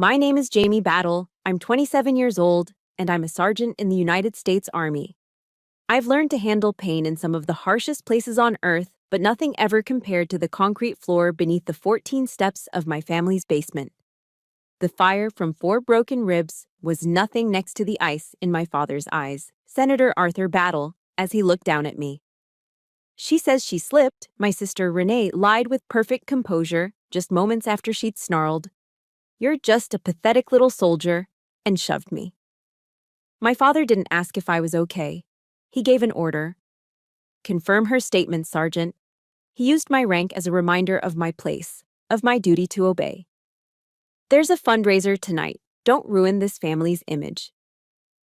My name is Jamie Battle. I'm 27 years old, and I'm a sergeant in the United States Army. I've learned to handle pain in some of the harshest places on Earth, but nothing ever compared to the concrete floor beneath the 14 steps of my family's basement. The fire from 4 broken ribs was nothing next to the ice in my father's eyes, Senator Arthur Battle, as he looked down at me. She says she slipped, my sister Renee lied with perfect composure, just moments after she'd snarled, "You're just a pathetic little soldier," and shoved me. My father didn't ask if I was okay. He gave an order. "Confirm her statement, Sergeant." He used my rank as a reminder of my place, of my duty to obey. "There's a fundraiser tonight. Don't ruin this family's image."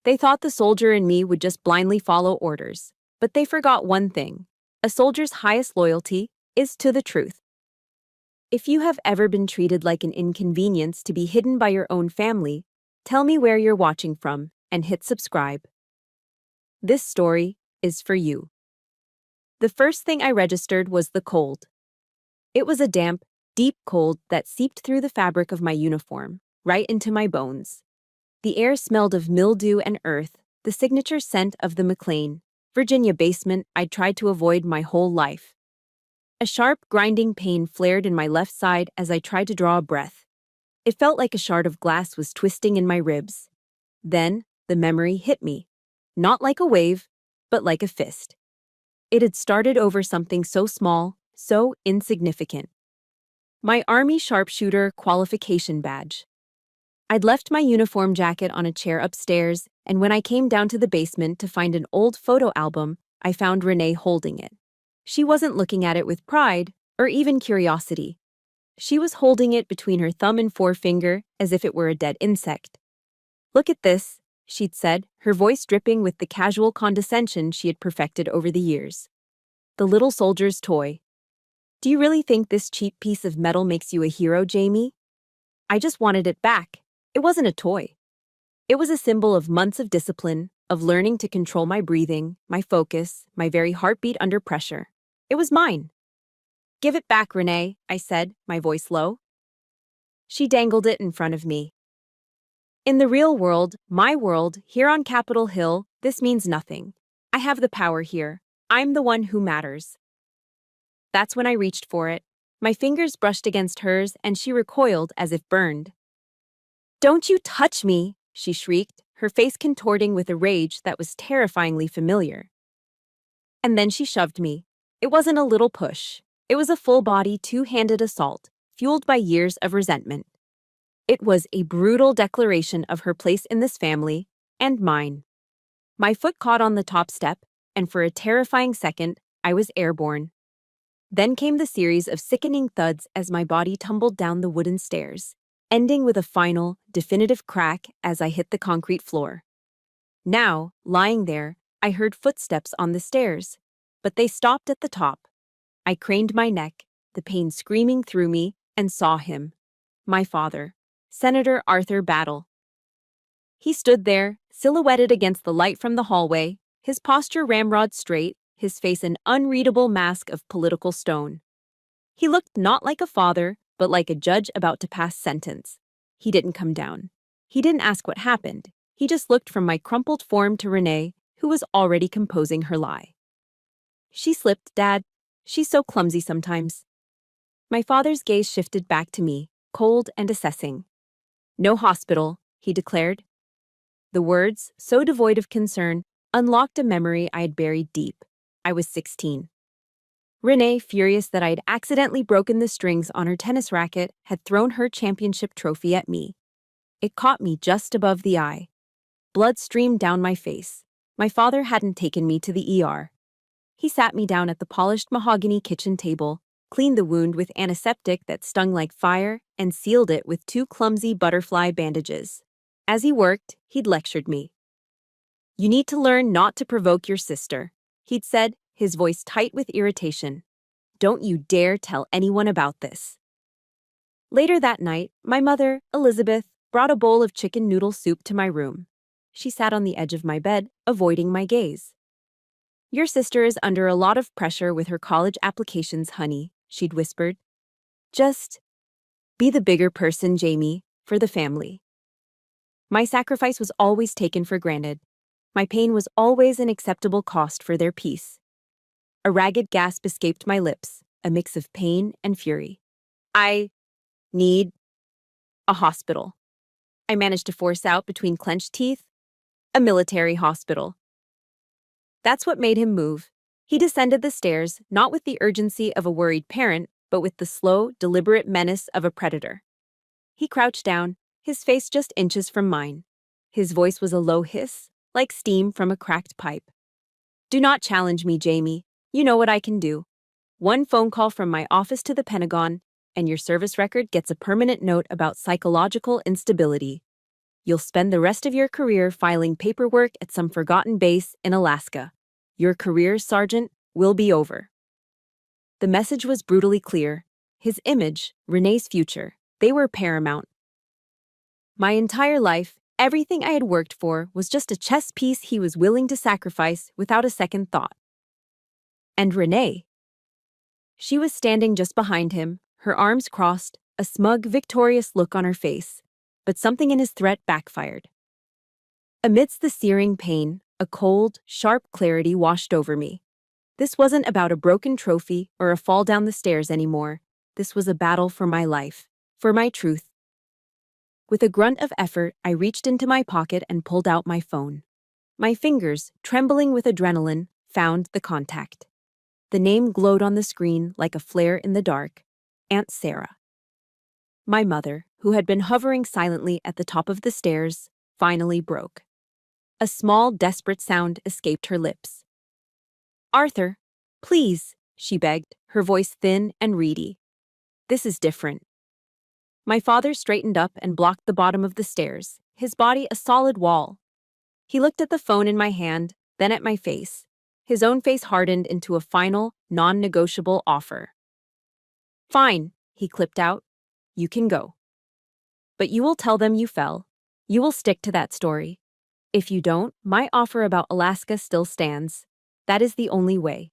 They thought the soldier in me would just blindly follow orders, but they forgot one thing. A soldier's highest loyalty is to the truth. If you have ever been treated like an inconvenience to be hidden by your own family, tell me where you're watching from and hit subscribe. This story is for you. The first thing I registered was the cold. It was a damp, deep cold that seeped through the fabric of my uniform, right into my bones. The air smelled of mildew and earth, the signature scent of the McLean, Virginia basement I'd tried to avoid my whole life. A sharp, grinding pain flared in my left side as I tried to draw a breath. It felt like a shard of glass was twisting in my ribs. Then, the memory hit me. Not like a wave, but like a fist. It had started over something so small, so insignificant. My Army sharpshooter qualification badge. I'd left my uniform jacket on a chair upstairs, and when I came down to the basement to find an old photo album, I found Renee holding it. She wasn't looking at it with pride, or even curiosity. She was holding it between her thumb and forefinger as if it were a dead insect. "Look at this," she'd said, her voice dripping with the casual condescension she had perfected over the years. "The little soldier's toy. Do you really think this cheap piece of metal makes you a hero, Jamie? I just wanted it back. It wasn't a toy. It was a symbol of months of discipline, of learning to control my breathing, my focus, my very heartbeat under pressure. It was mine." "Give it back, Renee," I said, my voice low. She dangled it in front of me. "In the real world, my world, here on Capitol Hill, this means nothing. I have the power here. I'm the one who matters." That's when I reached for it. My fingers brushed against hers, and she recoiled as if burned. "Don't you touch me!" she shrieked, her face contorting with a rage that was terrifyingly familiar. And then she shoved me. It wasn't a little push. It was a full-body, two-handed assault, fueled by years of resentment. It was a brutal declaration of her place in this family, and mine. My foot caught on the top step, and for a terrifying second, I was airborne. Then came the series of sickening thuds as my body tumbled down the wooden stairs, ending with a final, definitive crack as I hit the concrete floor. Now, lying there, I heard footsteps on the stairs, but they stopped at the top. I craned my neck, the pain screaming through me, and saw him. My father, Senator Arthur Battle. He stood there, silhouetted against the light from the hallway, his posture ramrod straight, his face an unreadable mask of political stone. He looked not like a father, but like a judge about to pass sentence. He didn't come down. He didn't ask what happened. He just looked from my crumpled form to Renee, who was already composing her lie. "She slipped, Dad. She's so clumsy sometimes." My father's gaze shifted back to me, cold and assessing. "No hospital," he declared. The words, so devoid of concern, unlocked a memory I had buried deep. I was 16. Renee, furious that I had accidentally broken the strings on her tennis racket, had thrown her championship trophy at me. It caught me just above the eye. Blood streamed down my face. My father hadn't taken me to the ER. He sat me down at the polished mahogany kitchen table, cleaned the wound with antiseptic that stung like fire, and sealed it with 2 clumsy butterfly bandages. As he worked, he'd lectured me. "You need to learn not to provoke your sister," he'd said, his voice tight with irritation. "Don't you dare tell anyone about this." Later that night, my mother, Elizabeth, brought a bowl of chicken noodle soup to my room. She sat on the edge of my bed, avoiding my gaze. "Your sister is under a lot of pressure with her college applications, honey," she'd whispered. "Just be the bigger person, Jamie. for the family. My sacrifice was always taken for granted. My pain was always an acceptable cost for their peace. A ragged gasp escaped my lips, a mix of pain and fury. I need a hospital. I managed to force out between clenched teeth. A military hospital. That's what made him move. He descended the stairs, not with the urgency of a worried parent, but with the slow, deliberate menace of a predator. He crouched down, his face just inches from mine. His voice was a low hiss, like steam from a cracked pipe. Do not challenge me, Jamie. You know what I can do. One phone call from my office to the Pentagon, and your service record gets a permanent note about psychological instability. You'll spend the rest of your career filing paperwork at some forgotten base in Alaska. Your career, Sergeant, will be over. The message was brutally clear. His image, Renee's future, they were paramount. My entire life, everything I had worked for was just a chess piece he was willing to sacrifice without a second thought. And Renee? She was standing just behind him, her arms crossed, a smug, victorious look on her face. But something in his threat backfired. Amidst the searing pain, a cold, sharp clarity washed over me. This wasn't about a broken trophy or a fall down the stairs anymore. This was a battle for my life, for my truth. With a grunt of effort, I reached into my pocket and pulled out my phone. My fingers, trembling with adrenaline, found the contact. The name glowed on the screen like a flare in the dark. Aunt Sarah. My mother, who had been hovering silently at the top of the stairs, finally broke. A small, desperate sound escaped her lips. Arthur, please, she begged, her voice thin and reedy. This is different. My father straightened up and blocked the bottom of the stairs, his body a solid wall. He looked at the phone in my hand, then at my face. His own face hardened into a final, non-negotiable offer. Fine, he clipped out. You can go. But you will tell them you fell. You will stick to that story. If you don't, my offer about Alaska still stands. That is the only way.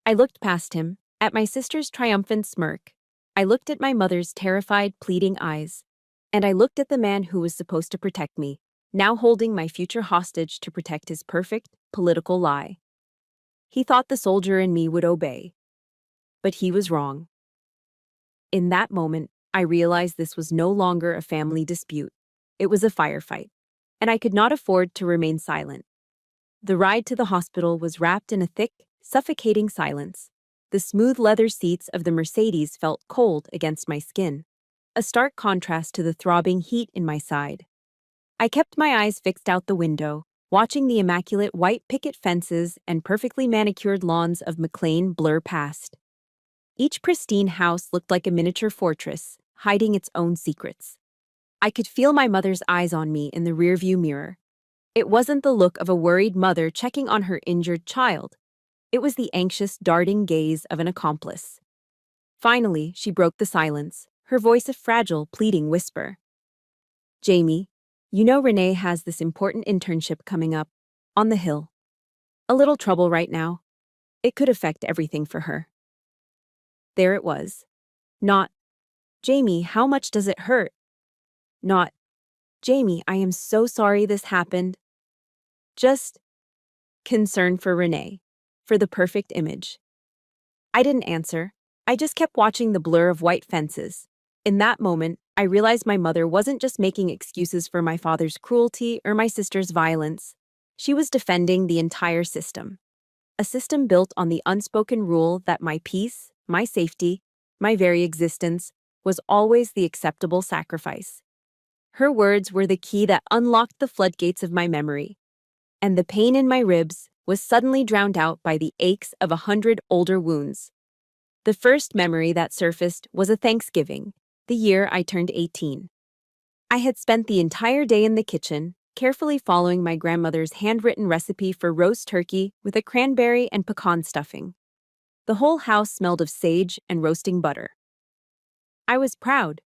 I looked past him, at my sister's triumphant smirk. I looked at my mother's terrified, pleading eyes. And I looked at the man who was supposed to protect me, now holding my future hostage to protect his perfect, political lie. He thought the soldier in me would obey. But he was wrong. In that moment, I realized this was no longer a family dispute. It was a firefight, and I could not afford to remain silent. The ride to the hospital was wrapped in a thick, suffocating silence. The smooth leather seats of the Mercedes felt cold against my skin, a stark contrast to the throbbing heat in my side. I kept my eyes fixed out the window, watching the immaculate white picket fences and perfectly manicured lawns of McLean blur past. Each pristine house looked like a miniature fortress, hiding its own secrets. I could feel my mother's eyes on me in the rearview mirror. It wasn't the look of a worried mother checking on her injured child. It was the anxious, darting gaze of an accomplice. Finally, she broke the silence, her voice a fragile, pleading whisper. Jamie, you know Renee has this important internship coming up, on the Hill. A little trouble right now. It could affect everything for her. There it was. Not, Jamie, how much does it hurt? Not, Jamie, I am so sorry this happened. Just concern for Renee, for the perfect image. I didn't answer. I just kept watching the blur of white fences. In that moment, I realized my mother wasn't just making excuses for my father's cruelty or my sister's violence. She was defending the entire system. A system built on the unspoken rule that my peace, my safety, my very existence, was always the acceptable sacrifice. Her words were the key that unlocked the floodgates of my memory, and the pain in my ribs was suddenly drowned out by the aches of 100 older wounds. The first memory that surfaced was a Thanksgiving, the year I turned 18. I had spent the entire day in the kitchen, carefully following my grandmother's handwritten recipe for roast turkey with a cranberry and pecan stuffing. The whole house smelled of sage and roasting butter. I was proud.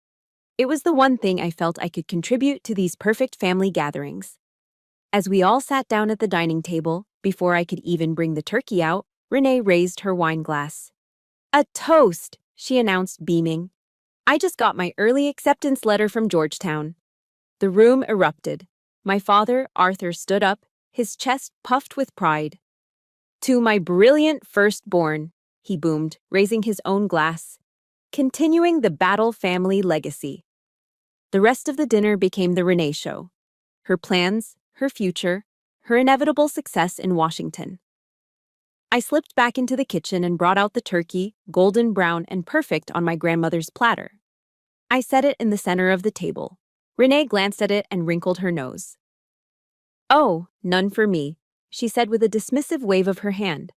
It was the one thing I felt I could contribute to these perfect family gatherings. As we all sat down at the dining table, before I could even bring the turkey out, Renee raised her wine glass. A toast, she announced, beaming. I just got my early acceptance letter from Georgetown. The room erupted. My father, Arthur, stood up, his chest puffed with pride. To my brilliant firstborn, he boomed, raising his own glass, continuing the Battle family legacy. The rest of the dinner became the Renee show. Her plans, her future, her inevitable success in Washington. I slipped back into the kitchen and brought out the turkey, golden brown and perfect on my grandmother's platter. I set it in the center of the table. Renee glanced at it and wrinkled her nose. "Oh, none for me," she said with a dismissive wave of her hand.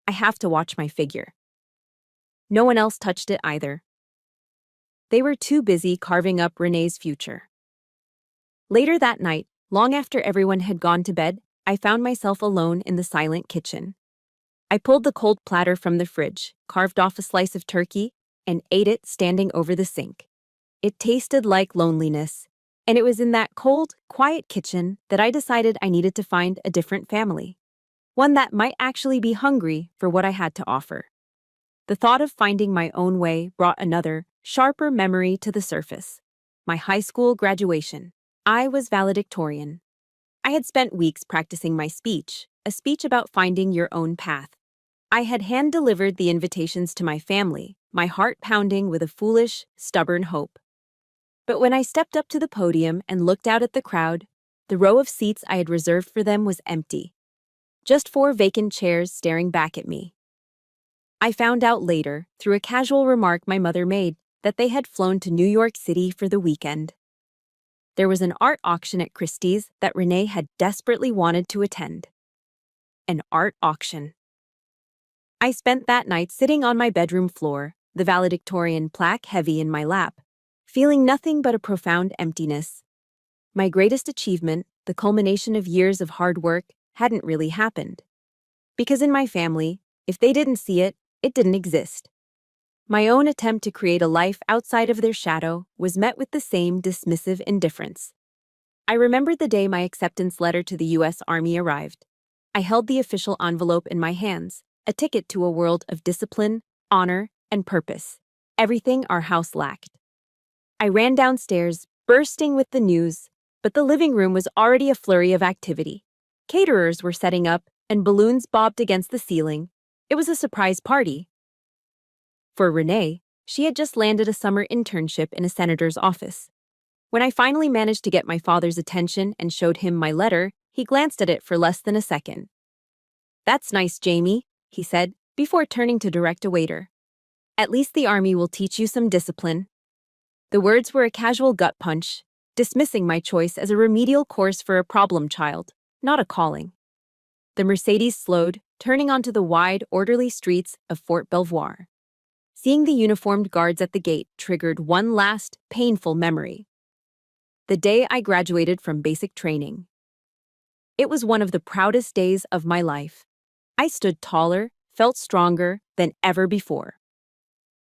"I have to watch my figure." No one else touched it either. They were too busy carving up Renee's future. Later that night, long after everyone had gone to bed, I found myself alone in the silent kitchen. I pulled the cold platter from the fridge, carved off a slice of turkey, and ate it standing over the sink. It tasted like loneliness, and it was in that cold, quiet kitchen that I decided I needed to find a different family. One that might actually be hungry for what I had to offer. The thought of finding my own way brought another, sharper memory to the surface. My high school graduation. I was valedictorian. I had spent weeks practicing my speech, a speech about finding your own path. I had hand-delivered the invitations to my family, my heart pounding with a foolish, stubborn hope. But when I stepped up to the podium and looked out at the crowd, the row of seats I had reserved for them was empty. Just 4 vacant chairs staring back at me. I found out later, through a casual remark my mother made, that they had flown to New York City for the weekend. There was an art auction at Christie's that Renee had desperately wanted to attend. An art auction. I spent that night sitting on my bedroom floor, the valedictorian plaque heavy in my lap, feeling nothing but a profound emptiness. My greatest achievement, the culmination of years of hard work, hadn't really happened. Because in my family, if they didn't see it, it didn't exist. My own attempt to create a life outside of their shadow was met with the same dismissive indifference. I remembered the day my acceptance letter to the U.S. Army arrived. I held the official envelope in my hands, a ticket to a world of discipline, honor, and purpose. Everything our house lacked. I ran downstairs, bursting with the news, but the living room was already a flurry of activity. Caterers were setting up, and balloons bobbed against the ceiling. It was a surprise party. For Renee, she had just landed a summer internship in a senator's office. When I finally managed to get my father's attention and showed him my letter, he glanced at it for less than a second. "That's nice, Jamie," he said, before turning to direct a waiter. "At least the Army will teach you some discipline." The words were a casual gut punch, dismissing my choice as a remedial course for a problem child, not a calling. The Mercedes slowed, turning onto the wide, orderly streets of Fort Belvoir. Seeing the uniformed guards at the gate triggered one last, painful memory. The day I graduated from basic training. It was one of the proudest days of my life. I stood taller, felt stronger than ever before.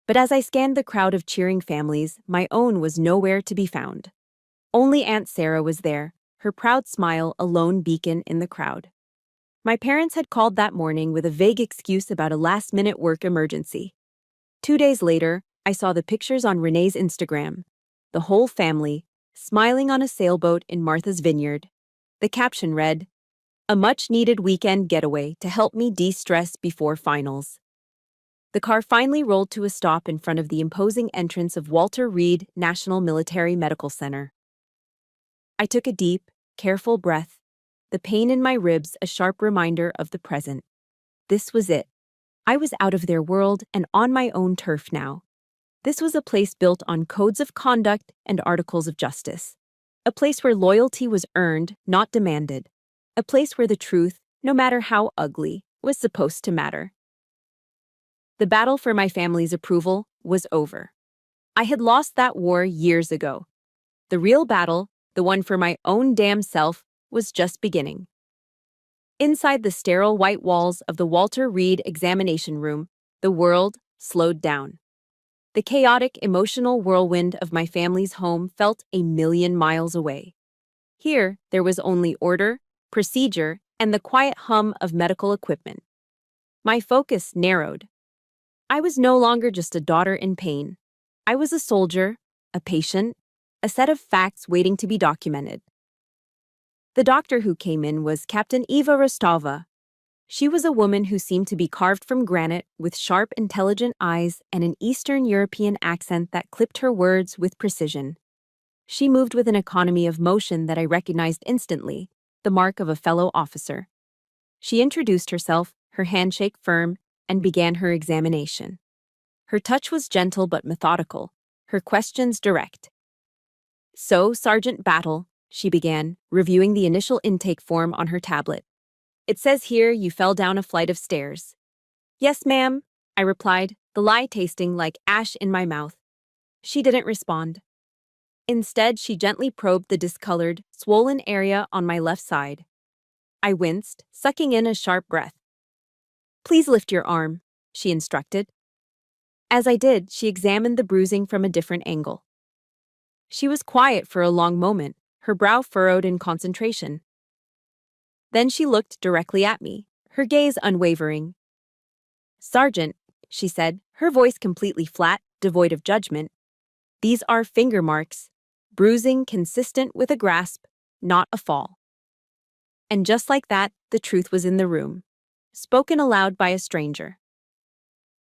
But as I scanned the crowd of cheering families, my own was nowhere to be found. Only Aunt Sarah was there, her proud smile a lone beacon in the crowd. My parents had called that morning with a vague excuse about a last-minute work emergency. 2 days later, I saw the pictures on Renee's Instagram. The whole family, smiling on a sailboat in Martha's Vineyard. The caption read, "A much-needed weekend getaway to help me de-stress before finals." The car finally rolled to a stop in front of the imposing entrance of Walter Reed National Military Medical Center. I took a deep, careful breath, the pain in my ribs a sharp reminder of the present. This was it. I was out of their world and on my own turf now. This was a place built on codes of conduct and articles of justice. A place where loyalty was earned, not demanded. A place where the truth, no matter how ugly, was supposed to matter. The battle for my family's approval was over. I had lost that war years ago. The real battle, the one for my own damn self, was just beginning. Inside the sterile white walls of the Walter Reed examination room, the world slowed down. The chaotic, emotional whirlwind of my family's home felt a million miles away. Here, there was only order, procedure, and the quiet hum of medical equipment. My focus narrowed. I was no longer just a daughter in pain. I was a soldier, a patient, a set of facts waiting to be documented. The doctor who came in was Captain Eva Rostova. She was a woman who seemed to be carved from granite, with sharp, intelligent eyes and an Eastern European accent that clipped her words with precision. She moved with an economy of motion that I recognized instantly, the mark of a fellow officer. She introduced herself, her handshake firm, and began her examination. Her touch was gentle but methodical, her questions direct. "So, Sergeant Battle," she began, reviewing the initial intake form on her tablet. "It says here you fell down a flight of stairs." "Yes, ma'am," I replied, the lie tasting like ash in my mouth. She didn't respond. Instead, she gently probed the discolored, swollen area on my left side. I winced, sucking in a sharp breath. "Please lift your arm," she instructed. As I did, she examined the bruising from a different angle. She was quiet for a long moment, her brow furrowed in concentration. Then she looked directly at me, her gaze unwavering. "Sergeant," she said, her voice completely flat, devoid of judgment, "these are finger marks, bruising consistent with a grasp, not a fall." And just like that, the truth was in the room, spoken aloud by a stranger.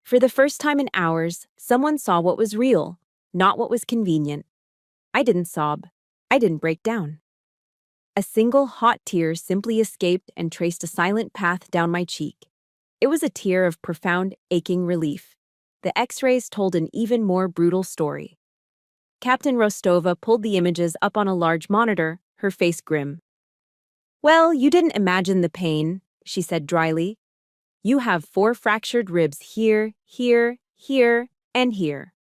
For the first time in hours, someone saw what was real, not what was convenient. I didn't sob. I didn't break down. A single hot tear simply escaped and traced a silent path down my cheek. It was a tear of profound, aching relief. The X-rays told an even more brutal story. Captain Rostova pulled the images up on a large monitor, her face grim. "Well, you didn't imagine the pain," she said dryly. "You have 4 fractured ribs here, here, here, and here."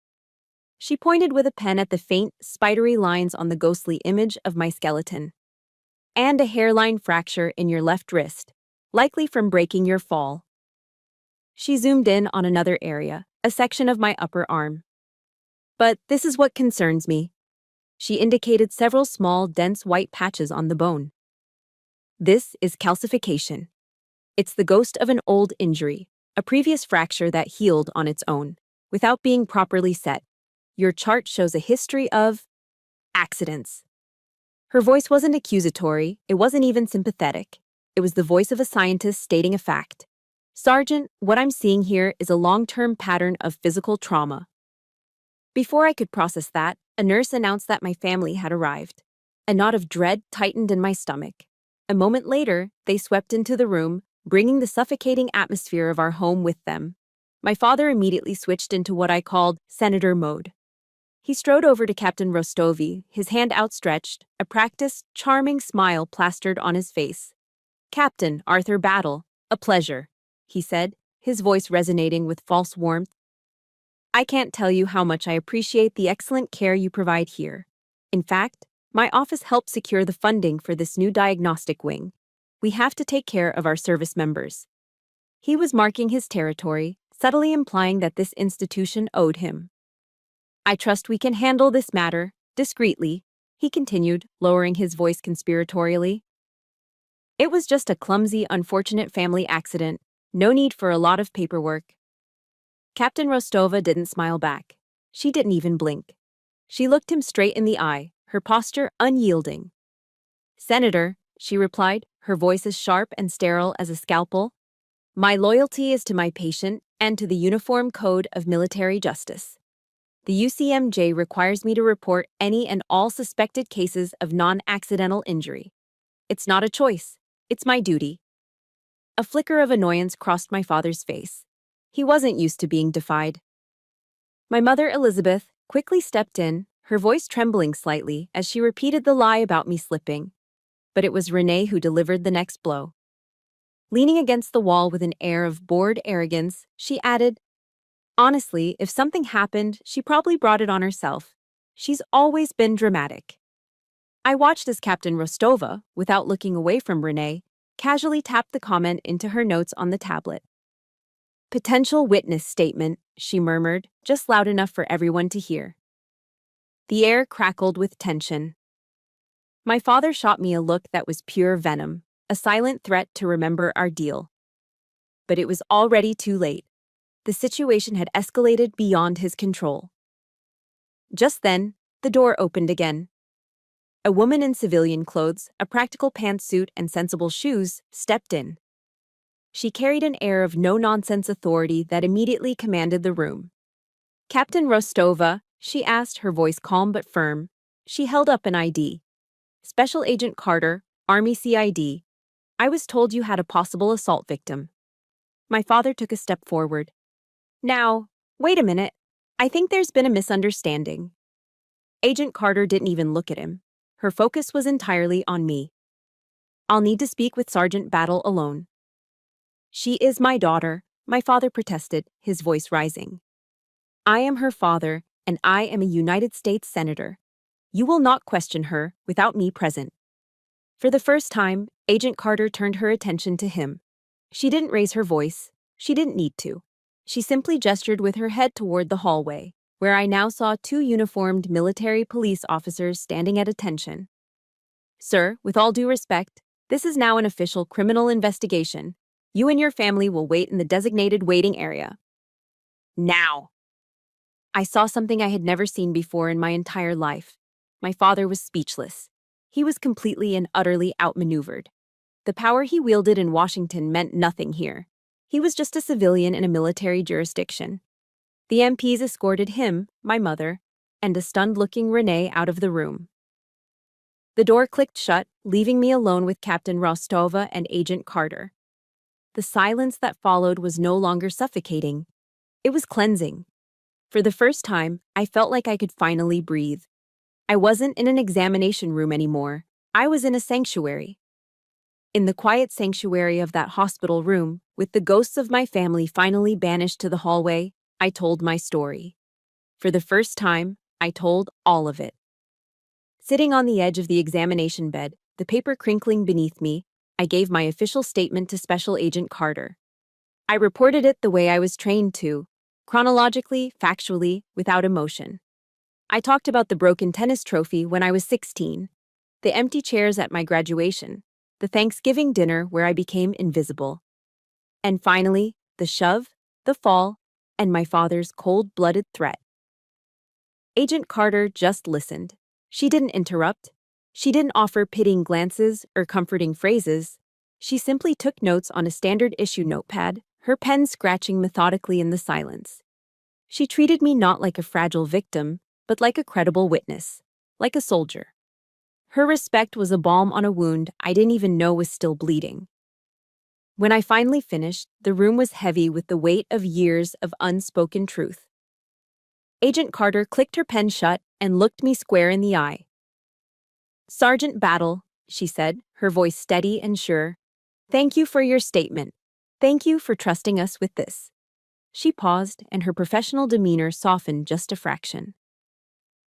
She pointed with a pen at the faint, spidery lines on the ghostly image of my skeleton. "And a hairline fracture in your left wrist, likely from breaking your fall." She zoomed in on another area, a section of my upper arm. "But this is what concerns me." She indicated several small, dense white patches on the bone. "This is calcification. It's the ghost of an old injury, a previous fracture that healed on its own, without being properly set. Your chart shows a history of accidents." Her voice wasn't accusatory, it wasn't even sympathetic. It was the voice of a scientist stating a fact. "Sergeant, what I'm seeing here is a long-term pattern of physical trauma." Before I could process that, a nurse announced that my family had arrived. A knot of dread tightened in my stomach. A moment later, they swept into the room, bringing the suffocating atmosphere of our home with them. My father immediately switched into what I called senator mode. He strode over to Captain Rostovi, his hand outstretched, a practiced, charming smile plastered on his face. "Captain Arthur Battle, a pleasure," he said, his voice resonating with false warmth. "I can't tell you how much I appreciate the excellent care you provide here. In fact, my office helped secure the funding for this new diagnostic wing. We have to take care of our service members." He was marking his territory, subtly implying that this institution owed him. "I trust we can handle this matter, discreetly," he continued, lowering his voice conspiratorially. "It was just a clumsy, unfortunate family accident. No need for a lot of paperwork." Captain Rostova didn't smile back. She didn't even blink. She looked him straight in the eye, her posture unyielding. "Senator," she replied, her voice as sharp and sterile as a scalpel, "my loyalty is to my patient and to the Uniform Code of Military Justice. The UCMJ requires me to report any and all suspected cases of non-accidental injury. It's not a choice. It's my duty." A flicker of annoyance crossed my father's face. He wasn't used to being defied. My mother, Elizabeth, quickly stepped in, her voice trembling slightly as she repeated the lie about me slipping. But it was Renee who delivered the next blow. Leaning against the wall with an air of bored arrogance, she added, "Honestly, if something happened, she probably brought it on herself. She's always been dramatic." I watched as Captain Rostova, without looking away from Renee, casually tapped the comment into her notes on the tablet. "Potential witness statement," she murmured, just loud enough for everyone to hear. The air crackled with tension. My father shot me a look that was pure venom, a silent threat to remember our deal. But it was already too late. The situation had escalated beyond his control. Just then, the door opened again. A woman in civilian clothes, a practical pantsuit, and sensible shoes stepped in. She carried an air of no-nonsense authority that immediately commanded the room. "Captain Rostova," she asked, her voice calm but firm. She held up an ID. "Special Agent Carter, Army CID. I was told you had a possible assault victim." My father took a step forward. "Now, wait a minute. I think there's been a misunderstanding." Agent Carter didn't even look at him. Her focus was entirely on me. "I'll need to speak with Sergeant Battle alone." "She is my daughter," my father protested, his voice rising. "I am her father, and I am a United States Senator. You will not question her without me present." For the first time, Agent Carter turned her attention to him. She didn't raise her voice. She didn't need to. She simply gestured with her head toward the hallway, where I now saw two uniformed military police officers standing at attention. "Sir, with all due respect, this is now an official criminal investigation. You and your family will wait in the designated waiting area." "Now!" I saw something I had never seen before in my entire life. My father was speechless. He was completely and utterly outmaneuvered. The power he wielded in Washington meant nothing here. He was just a civilian in a military jurisdiction. The MPs escorted him, my mother, and a stunned-looking Renee out of the room. The door clicked shut, leaving me alone with Captain Rostova and Agent Carter. The silence that followed was no longer suffocating. It was cleansing. For the first time, I felt like I could finally breathe. I wasn't in an examination room anymore. I was in a sanctuary. In the quiet sanctuary of that hospital room, with the ghosts of my family finally banished to the hallway, I told my story. For the first time, I told all of it. Sitting on the edge of the examination bed, the paper crinkling beneath me, I gave my official statement to Special Agent Carter. I reported it the way I was trained to, chronologically, factually, without emotion. I talked about the broken tennis trophy when I was 16, the empty chairs at my graduation, the Thanksgiving dinner where I became invisible, and finally, the shove, the fall, and my father's cold-blooded threat. Agent Carter just listened. She didn't interrupt. She didn't offer pitying glances or comforting phrases. She simply took notes on a standard issue notepad, her pen scratching methodically in the silence. She treated me not like a fragile victim, but like a credible witness, like a soldier. Her respect was a balm on a wound I didn't even know was still bleeding. When I finally finished, the room was heavy with the weight of years of unspoken truth. Agent Carter clicked her pen shut and looked me square in the eye. "Sergeant Battle," she said, her voice steady and sure, "thank you for your statement. Thank you for trusting us with this." She paused, and her professional demeanor softened just a fraction.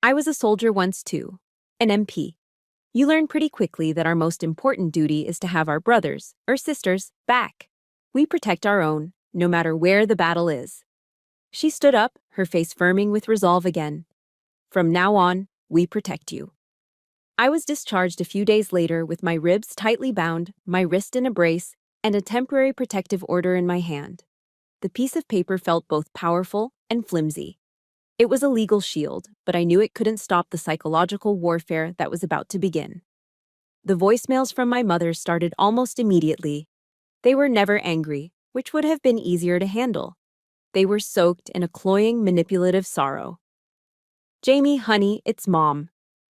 "I was a soldier once too, an MP. You learn pretty quickly that our most important duty is to have our brothers or sisters back. We protect our own, no matter where the battle is." She stood up, her face firming with resolve again. "From now on, we protect you." I was discharged a few days later with my ribs tightly bound, my wrist in a brace, and a temporary protective order in my hand. The piece of paper felt both powerful and flimsy. It was a legal shield, but I knew it couldn't stop the psychological warfare that was about to begin. The voicemails from my mother started almost immediately. They were never angry, which would have been easier to handle. They were soaked in a cloying, manipulative sorrow. "Jamie, honey, it's Mom,"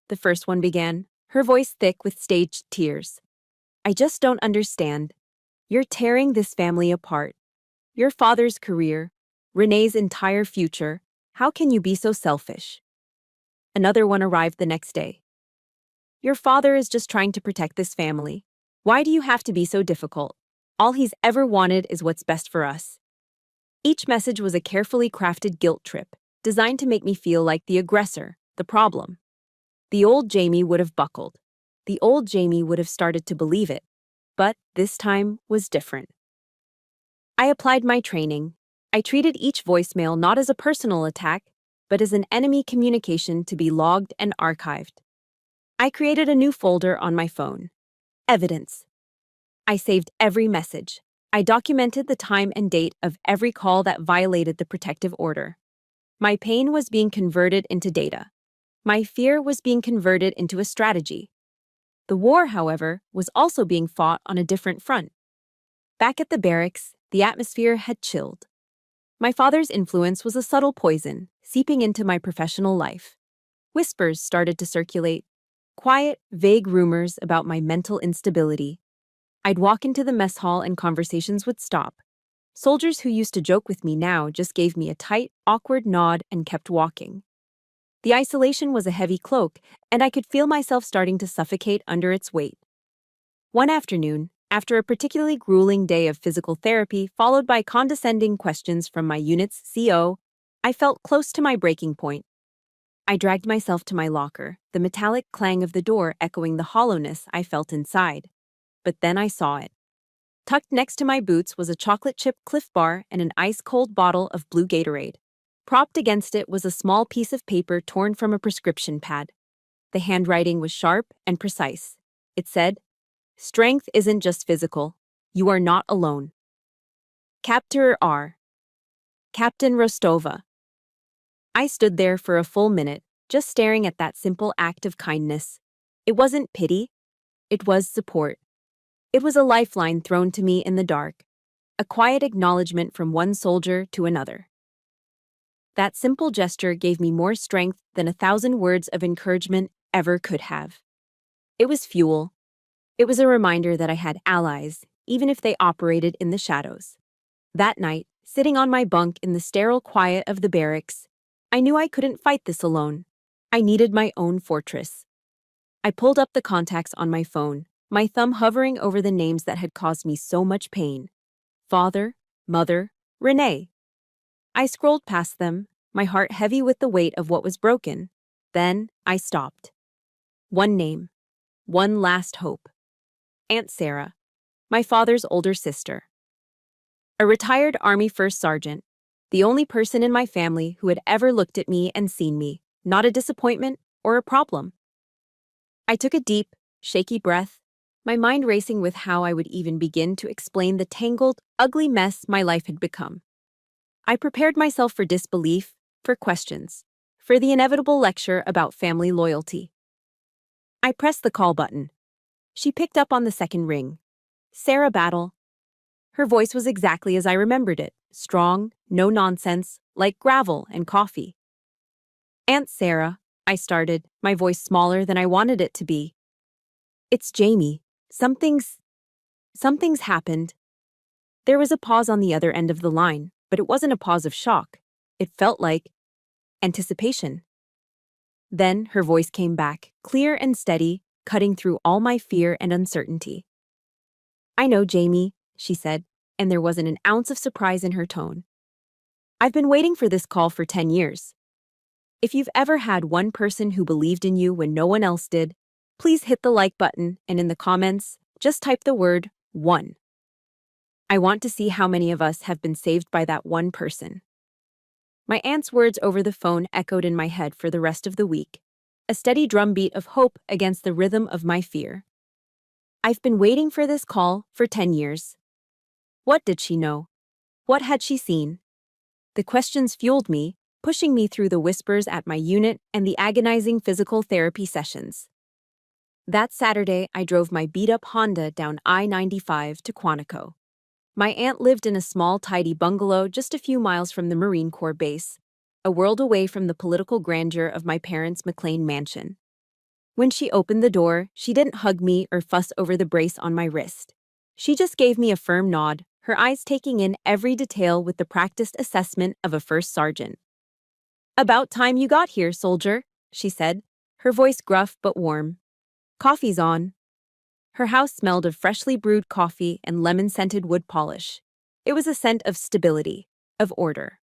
the first one began, her voice thick with staged tears. "I just don't understand. You're tearing this family apart. Your father's career, Renee's entire future. How can you be so selfish?" Another one arrived the next day. "Your father is just trying to protect this family. Why do you have to be so difficult? All he's ever wanted is what's best for us." Each message was a carefully crafted guilt trip, designed to make me feel like the aggressor, the problem. The old Jamie would have buckled. The old Jamie would have started to believe it. But this time was different. I applied my training. I treated each voicemail not as a personal attack, but as an enemy communication to be logged and archived. I created a new folder on my phone. Evidence. I saved every message. I documented the time and date of every call that violated the protective order. My pain was being converted into data, My fear was being converted into a strategy. The war, however, was also being fought on a different front. Back at the barracks, the atmosphere had chilled. My father's influence was a subtle poison, seeping into my professional life. Whispers started to circulate, quiet, vague rumors about my mental instability. I'd walk into the mess hall and conversations would stop. Soldiers who used to joke with me now just gave me a tight, awkward nod and kept walking. The isolation was a heavy cloak, and I could feel myself starting to suffocate under its weight. One afternoon, after a particularly grueling day of physical therapy followed by condescending questions from my unit's CO, I felt close to my breaking point. I dragged myself to my locker, the metallic clang of the door echoing the hollowness I felt inside. But then I saw it. Tucked next to my boots was a chocolate chip Cliff Bar and an ice-cold bottle of blue Gatorade. Propped against it was a small piece of paper torn from a prescription pad. The handwriting was sharp and precise. It said, "Strength isn't just physical. You are not alone. Captor R. Captain Rostova." I stood there for a full minute, just staring at that simple act of kindness. It wasn't pity. It was support. It was a lifeline thrown to me in the dark, a quiet acknowledgement from one soldier to another. That simple gesture gave me more strength than 1,000 words of encouragement ever could have. It was fuel. It was a reminder that I had allies, even if they operated in the shadows. That night, sitting on my bunk in the sterile quiet of the barracks, I knew I couldn't fight this alone. I needed my own fortress. I pulled up the contacts on my phone, my thumb hovering over the names that had caused me so much pain. Father, Mother, Renee. I scrolled past them, my heart heavy with the weight of what was broken. Then I stopped. One name. One last hope. Aunt Sarah, my father's older sister. A retired Army First Sergeant, the only person in my family who had ever looked at me and seen me, not a disappointment or a problem. I took a deep, shaky breath, my mind racing with how I would even begin to explain the tangled, ugly mess my life had become. I prepared myself for disbelief, for questions, for the inevitable lecture about family loyalty. I pressed the call button. She picked up on the second ring. Sarah Battle. Her voice was exactly as I remembered it, strong, no nonsense, like gravel and coffee. "Aunt Sarah," I started, my voice smaller than I wanted it to be. "It's Jamie. Something's happened." There was a pause on the other end of the line, but it wasn't a pause of shock. It felt like anticipation. Then her voice came back, clear and steady, cutting through all my fear and uncertainty. "I know, Jamie," she said, and there wasn't an ounce of surprise in her tone. "I've been waiting for this call for 10 years. If you've ever had one person who believed in you when no one else did, please hit the like button and in the comments, just type the word 1. I want to see how many of us have been saved by that one person." My aunt's words over the phone echoed in my head for the rest of the week, a steady drumbeat of hope against the rhythm of my fear. I've been waiting for this call for 10 years. What did she know? What had she seen? The questions fueled me, pushing me through the whispers at my unit and the agonizing physical therapy sessions. That Saturday, I drove my beat-up Honda down I-95 to Quantico. My aunt lived in a small, tidy bungalow just a few miles from the Marine Corps base, a world away from the political grandeur of my parents' McLean mansion. When she opened the door, she didn't hug me or fuss over the brace on my wrist. She just gave me a firm nod, her eyes taking in every detail with the practiced assessment of a first sergeant. "About time you got here, soldier," she said, her voice gruff but warm. "Coffee's on." Her house smelled of freshly brewed coffee and lemon-scented wood polish. It was a scent of stability, of order.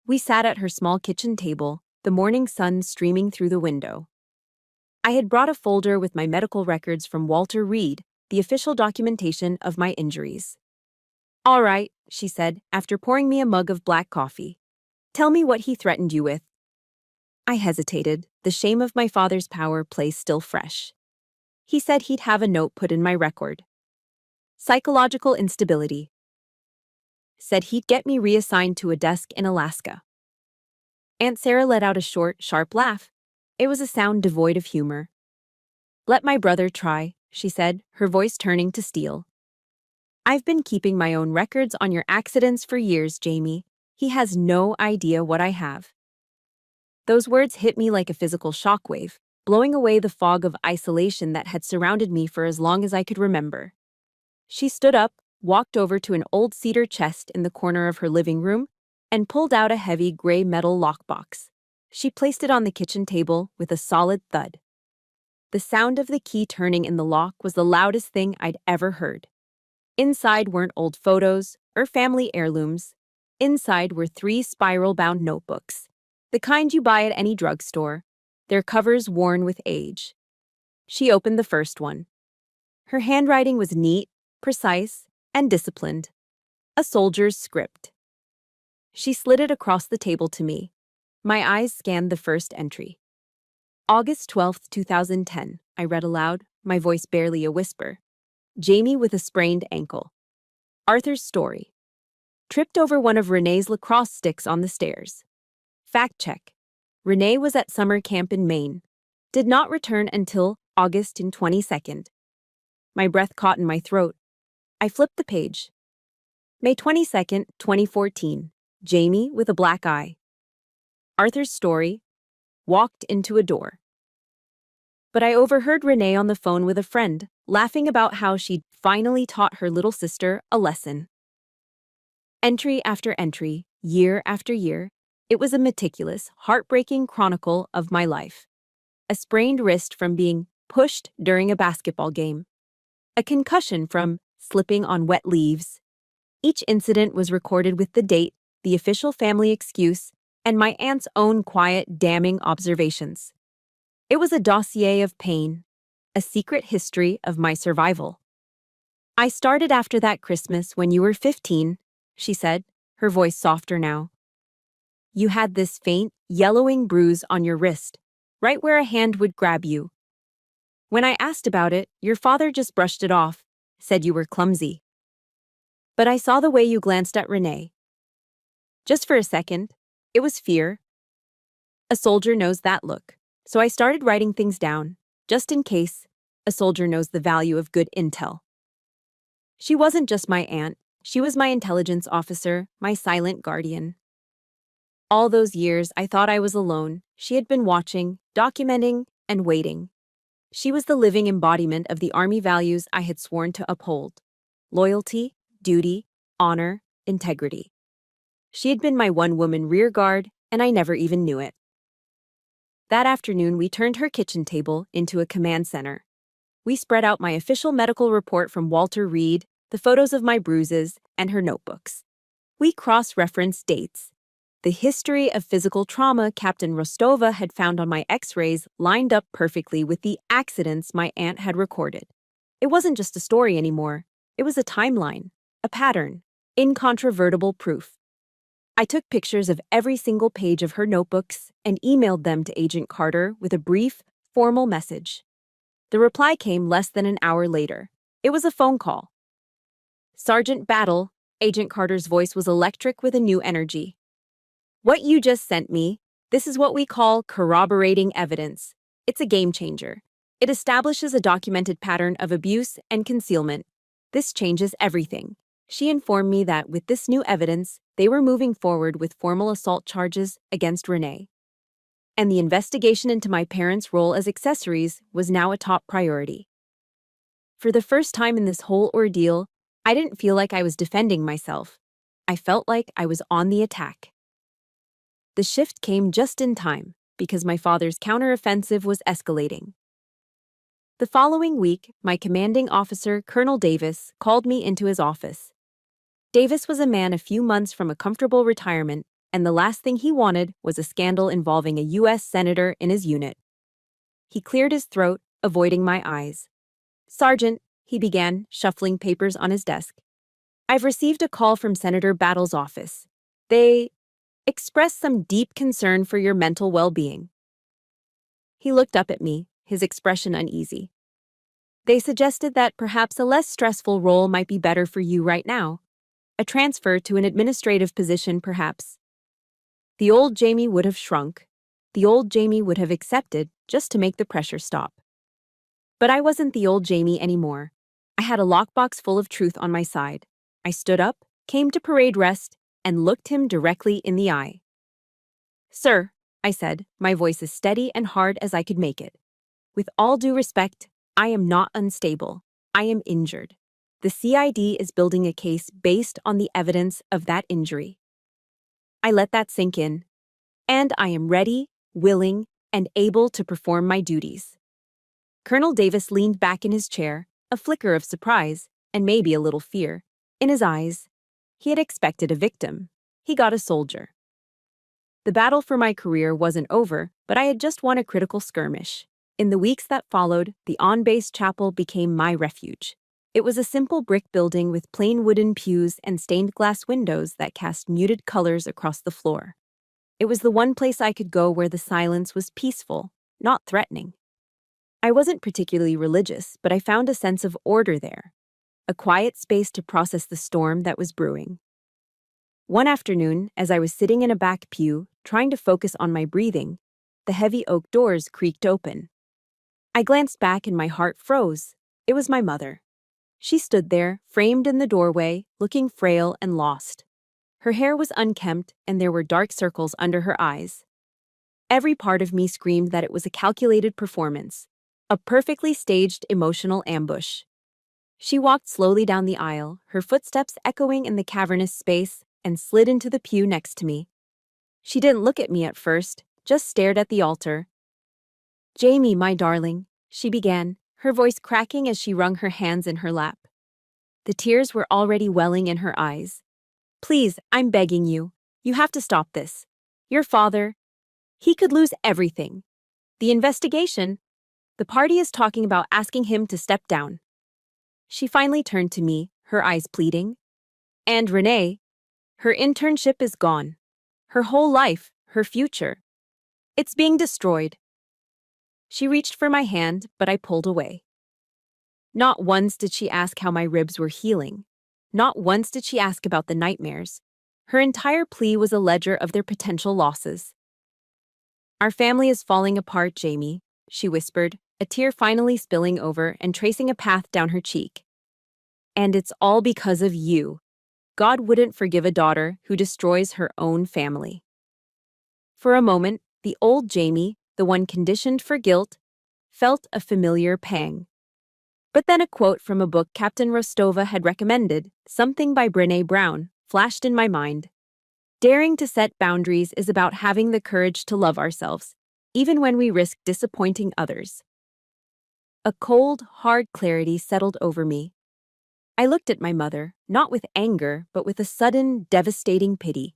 We sat at her small kitchen table, the morning sun streaming through the window. I had brought a folder with my medical records from Walter Reed, the official documentation of my injuries. "All right," she said, after pouring me a mug of black coffee. "Tell me what he threatened you with." I hesitated, the shame of my father's power play still fresh. He said he'd have a note put in my record. Psychological instability. Said he'd get me reassigned to a desk in Alaska. Aunt Sarah let out a short, sharp laugh. It was a sound devoid of humor. "Let my brother try," she said, her voice turning to steel. "I've been keeping my own records on your accidents for years, Jamie. He has no idea what I have." Those words hit me like a physical shockwave, blowing away the fog of isolation that had surrounded me for as long as I could remember. She stood up, walked over to an old cedar chest in the corner of her living room, and pulled out a heavy gray metal lockbox. She placed it on the kitchen table with a solid thud. The sound of the key turning in the lock was the loudest thing I'd ever heard. Inside weren't old photos or family heirlooms. Inside were 3 spiral-bound notebooks, the kind you buy at any drugstore, their covers worn with age. She opened the first one. Her handwriting was neat, precise, and disciplined. A soldier's script. She slid it across the table to me. My eyes scanned the first entry. "August 12th, 2010, I read aloud, my voice barely a whisper. "Jamie with a sprained ankle. Arthur's story. Tripped over one of Renee's lacrosse sticks on the stairs. Fact check. Renee was at summer camp in Maine. Did not return until August 22nd. My breath caught in my throat. I flipped the page. May 22nd, 2014. Jamie with a black eye. Arthur's story. Walked into a door. But I overheard Renee on the phone with a friend, laughing about how she'd finally taught her little sister a lesson. Entry after entry, year after year, it was a meticulous, heartbreaking chronicle of my life. A sprained wrist from being pushed during a basketball game. A concussion from slipping on wet leaves. Each incident was recorded with the date, the official family excuse, and my aunt's own quiet, damning observations. It was a dossier of pain, a secret history of my survival. "I started after that Christmas when you were 15, she said, her voice softer now. "You had this faint, yellowing bruise on your wrist, right where a hand would grab you. When I asked about it, your father just brushed it off, said you were clumsy. But I saw the way you glanced at Renee. Just for a second, it was fear. A soldier knows that look, so I started writing things down, just in case. A soldier knows the value of good intel. She wasn't just my aunt, she was my intelligence officer, my silent guardian. All those years I thought I was alone, she had been watching, documenting, and waiting. She was the living embodiment of the Army values I had sworn to uphold. Loyalty, duty, honor, integrity. She had been my one-woman rear guard, and I never even knew it. That afternoon, we turned her kitchen table into a command center. We spread out my official medical report from Walter Reed, the photos of my bruises, and her notebooks. We cross-referenced dates. The history of physical trauma Captain Rostova had found on my x-rays lined up perfectly with the accidents my aunt had recorded. It wasn't just a story anymore. It was a timeline, a pattern, incontrovertible proof. I took pictures of every single page of her notebooks and emailed them to Agent Carter with a brief, formal message. The reply came less than an hour later. It was a phone call. "Sergeant Battle," Agent Carter's voice was electric with a new energy. "What you just sent me, this is what we call corroborating evidence. It's a game changer. It establishes a documented pattern of abuse and concealment. This changes everything." She informed me that with this new evidence, they were moving forward with formal assault charges against Renee. And the investigation into my parents' role as accessories was now a top priority. For the first time in this whole ordeal, I didn't feel like I was defending myself. I felt like I was on the attack. The shift came just in time, because my father's counteroffensive was escalating. The following week, my commanding officer, Colonel Davis, called me into his office. Davis was a man a few months from a comfortable retirement, and the last thing he wanted was a scandal involving a U.S. senator in his unit. He cleared his throat, avoiding my eyes. "Sergeant," he began, shuffling papers on his desk. "I've received a call from Senator Battle's office. They expressed some deep concern for your mental well-being." He looked up at me, his expression uneasy. "They suggested that perhaps a less stressful role might be better for you right now. A transfer to an administrative position, perhaps." The old Jamie would have shrunk. The old Jamie would have accepted, just to make the pressure stop. But I wasn't the old Jamie anymore. I had a lockbox full of truth on my side. I stood up, came to parade rest, and looked him directly in the eye. "Sir," I said, my voice as steady and hard as I could make it. "With all due respect, I am not unstable. I am injured. The CID is building a case based on the evidence of that injury." I let that sink in. And I am ready, willing, and able to perform my duties. Colonel Davis leaned back in his chair, a flicker of surprise, and maybe a little fear, in his eyes. He had expected a victim. He got a soldier. The battle for my career wasn't over, but I had just won a critical skirmish. In the weeks that followed, the on-base chapel became my refuge. It was a simple brick building with plain wooden pews and stained glass windows that cast muted colors across the floor. It was the one place I could go where the silence was peaceful, not threatening. I wasn't particularly religious, but I found a sense of order there, a quiet space to process the storm that was brewing. One afternoon, as I was sitting in a back pew, trying to focus on my breathing, the heavy oak doors creaked open. I glanced back and my heart froze. It was my mother. She stood there, framed in the doorway, looking frail and lost. Her hair was unkempt and there were dark circles under her eyes. Every part of me screamed that it was a calculated performance, a perfectly staged emotional ambush. She walked slowly down the aisle, her footsteps echoing in the cavernous space, and slid into the pew next to me. She didn't look at me at first, just stared at the altar. "Jamie, my darling," she began, her voice cracking as she wrung her hands in her lap. The tears were already welling in her eyes. "Please, I'm begging you. You have to stop this. Your father, he could lose everything. The investigation, the party is talking about asking him to step down." She finally turned to me, her eyes pleading. "And Renee, her internship is gone. Her whole life, her future. It's being destroyed." She reached for my hand, but I pulled away. Not once did she ask how my ribs were healing. Not once did she ask about the nightmares. Her entire plea was a ledger of their potential losses. "Our family is falling apart, Jamie," she whispered, a tear finally spilling over and tracing a path down her cheek. "And it's all because of you. God wouldn't forgive a daughter who destroys her own family." For a moment, the old Jamie, the one conditioned for guilt, felt a familiar pang. But then a quote from a book Captain Rostova had recommended, something by Brené Brown, flashed in my mind. Daring to set boundaries is about having the courage to love ourselves, even when we risk disappointing others. A cold, hard clarity settled over me. I looked at my mother, not with anger, but with a sudden, devastating pity.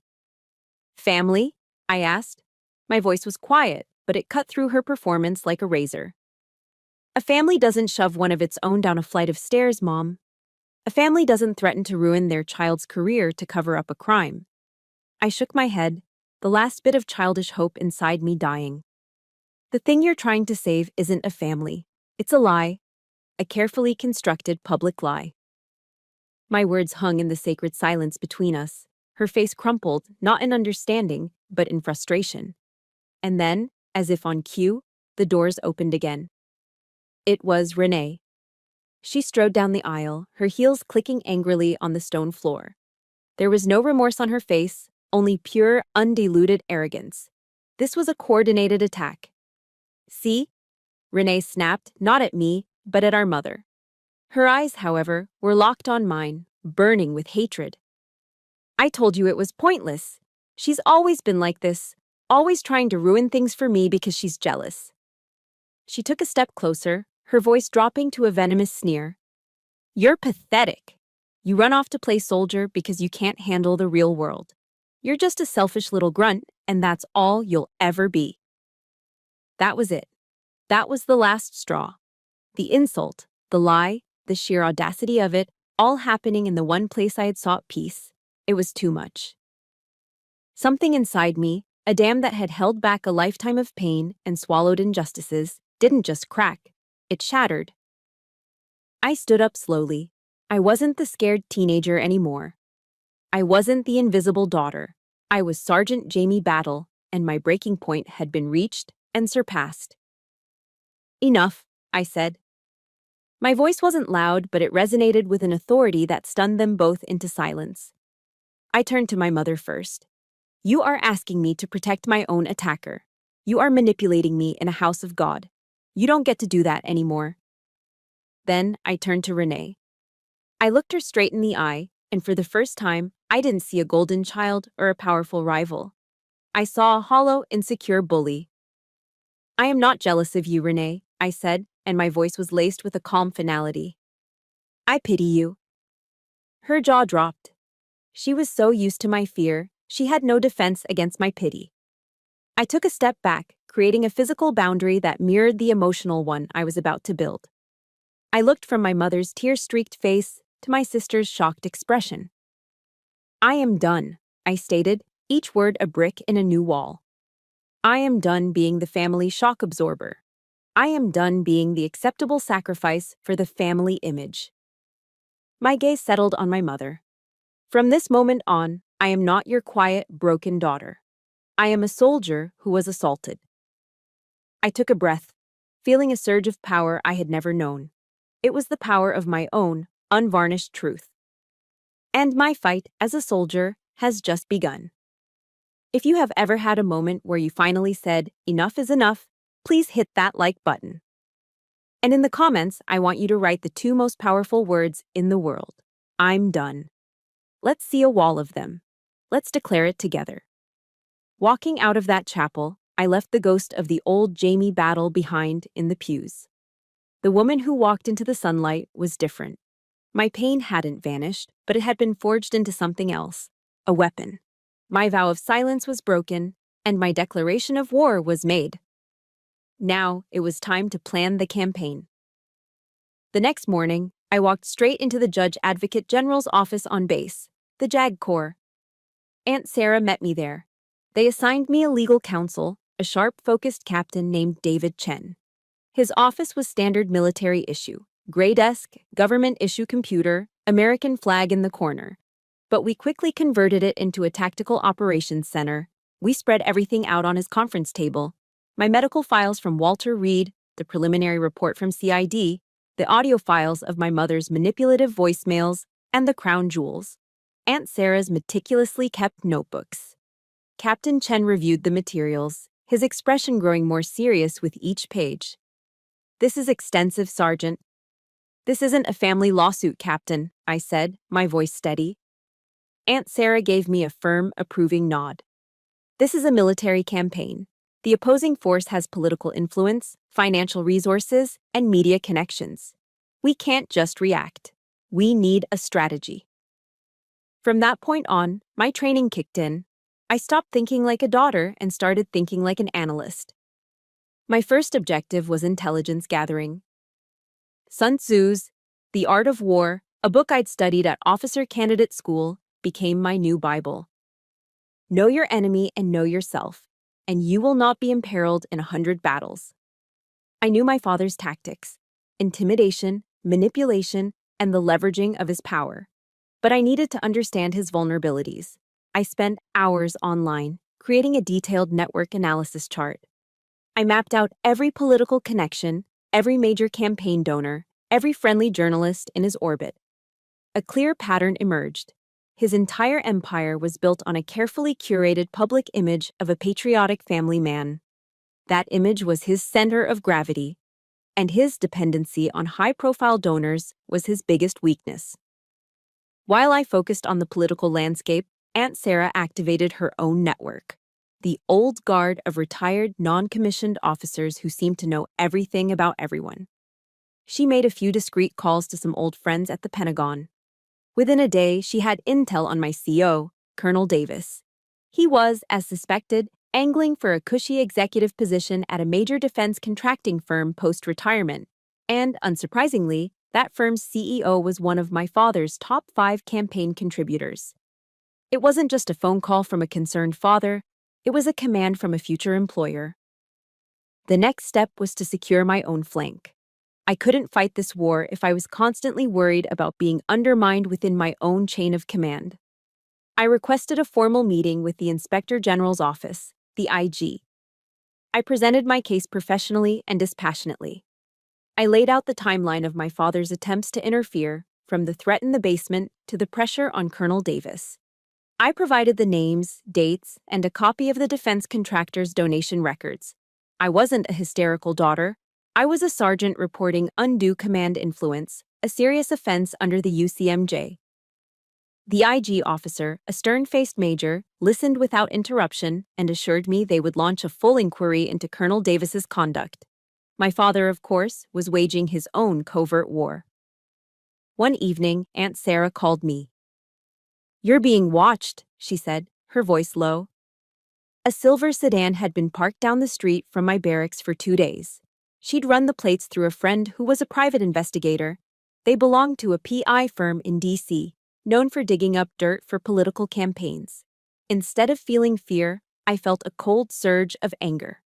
"Family?" I asked. My voice was quiet, but it cut through her performance like a razor. "A family doesn't shove one of its own down a flight of stairs, Mom. A family doesn't threaten to ruin their child's career to cover up a crime." I shook my head, the last bit of childish hope inside me dying. "The thing you're trying to save isn't a family. It's a lie, a carefully constructed public lie." My words hung in the sacred silence between us. Her face crumpled, not in understanding, but in frustration. And then, as if on cue, the doors opened again. It was Renee. She strode down the aisle, her heels clicking angrily on the stone floor. There was no remorse on her face, only pure, undiluted arrogance. This was a coordinated attack. "See?" Renee snapped, not at me, but at our mother. Her eyes, however, were locked on mine, burning with hatred. "I told you it was pointless. She's always been like this, always trying to ruin things for me because she's jealous." She took a step closer, her voice dropping to a venomous sneer. "You're pathetic. You run off to play soldier because you can't handle the real world. You're just a selfish little grunt, and that's all you'll ever be." That was it. That was the last straw. The insult, the lie, the sheer audacity of it, all happening in the one place I had sought peace. It was too much. Something inside me, a dam that had held back a lifetime of pain and swallowed injustices, didn't just crack. It shattered. I stood up slowly. I wasn't the scared teenager anymore. I wasn't the invisible daughter. I was Sergeant Jamie Battle, and my breaking point had been reached and surpassed. Enough, I said. My voice wasn't loud, but it resonated with an authority that stunned them both into silence. I turned to my mother first. You are asking me to protect my own attacker. You are manipulating me in a house of God. You don't get to do that anymore. Then I turned to Renee. I looked her straight in the eye, and for the first time, I didn't see a golden child or a powerful rival. I saw a hollow, insecure bully. I am not jealous of you, Renee, I said, and my voice was laced with a calm finality. I pity you. Her jaw dropped. She was so used to my fear, she had no defense against my pity. I took a step back, creating a physical boundary that mirrored the emotional one I was about to build. I looked from my mother's tear-streaked face to my sister's shocked expression. I am done, I stated, each word a brick in a new wall. I am done being the family shock absorber. I am done being the acceptable sacrifice for the family image. My gaze settled on my mother. From this moment on, I am not your quiet, broken daughter. I am a soldier who was assaulted. I took a breath, feeling a surge of power I had never known. It was the power of my own, unvarnished truth. And my fight as a soldier has just begun. If you have ever had a moment where you finally said, enough is enough, please hit that like button. And in the comments, I want you to write the 2 most powerful words in the world. I'm done. Let's see a wall of them. Let's declare it together. Walking out of that chapel, I left the ghost of the old Jamie battle behind in the pews. The woman who walked into the sunlight was different. My pain hadn't vanished, but it had been forged into something else, a weapon. My vow of silence was broken, and my declaration of war was made. Now it was time to plan the campaign. The next morning, I walked straight into the Judge Advocate General's office on base, the JAG Corps. Aunt Sarah met me there. They assigned me a legal counsel, a sharp-focused captain named David Chen. His office was standard military issue, gray desk, government-issue computer, American flag in the corner. But we quickly converted it into a tactical operations center. We spread everything out on his conference table. My medical files from Walter Reed, the preliminary report from CID, the audio files of my mother's manipulative voicemails, and the crown jewels. Aunt Sarah's meticulously kept notebooks. Captain Chen reviewed the materials, his expression growing more serious with each page. This is extensive, Sergeant. This isn't a family lawsuit, Captain, I said, my voice steady. Aunt Sarah gave me a firm, approving nod. This is a military campaign. The opposing force has political influence, financial resources, and media connections. We can't just react. We need a strategy. From that point on, my training kicked in. I stopped thinking like a daughter and started thinking like an analyst. My first objective was intelligence gathering. Sun Tzu's The Art of War, a book I'd studied at officer candidate school, became my new Bible. Know your enemy and know yourself, and you will not be imperiled in 100 battles. I knew my father's tactics, intimidation, manipulation, and the leveraging of his power. But I needed to understand his vulnerabilities. I spent hours online, creating a detailed network analysis chart. I mapped out every political connection, every major campaign donor, every friendly journalist in his orbit. A clear pattern emerged. His entire empire was built on a carefully curated public image of a patriotic family man. That image was his center of gravity, and his dependency on high-profile donors was his biggest weakness. While I focused on the political landscape, Aunt Sarah activated her own network, the old guard of retired, non-commissioned officers who seemed to know everything about everyone. She made a few discreet calls to some old friends at the Pentagon. Within a day, she had intel on my CO, Colonel Davis. He was, as suspected, angling for a cushy executive position at a major defense contracting firm post-retirement, and, unsurprisingly, that firm's CEO was one of my father's top 5 campaign contributors. It wasn't just a phone call from a concerned father, it was a command from a future employer. The next step was to secure my own flank. I couldn't fight this war if I was constantly worried about being undermined within my own chain of command. I requested a formal meeting with the Inspector General's office, the IG. I presented my case professionally and dispassionately. I laid out the timeline of my father's attempts to interfere, from the threat in the basement to the pressure on Colonel Davis. I provided the names, dates, and a copy of the defense contractor's donation records. I wasn't a hysterical daughter. I was a sergeant reporting undue command influence, a serious offense under the UCMJ. The IG officer, a stern-faced major, listened without interruption and assured me they would launch a full inquiry into Colonel Davis's conduct. My father, of course, was waging his own covert war. One evening, Aunt Sarah called me. "You're being watched," she said, her voice low. A silver sedan had been parked down the street from my barracks for 2 days. She'd run the plates through a friend who was a private investigator. They belonged to a PI firm in D.C., known for digging up dirt for political campaigns. Instead of feeling fear, I felt a cold surge of anger.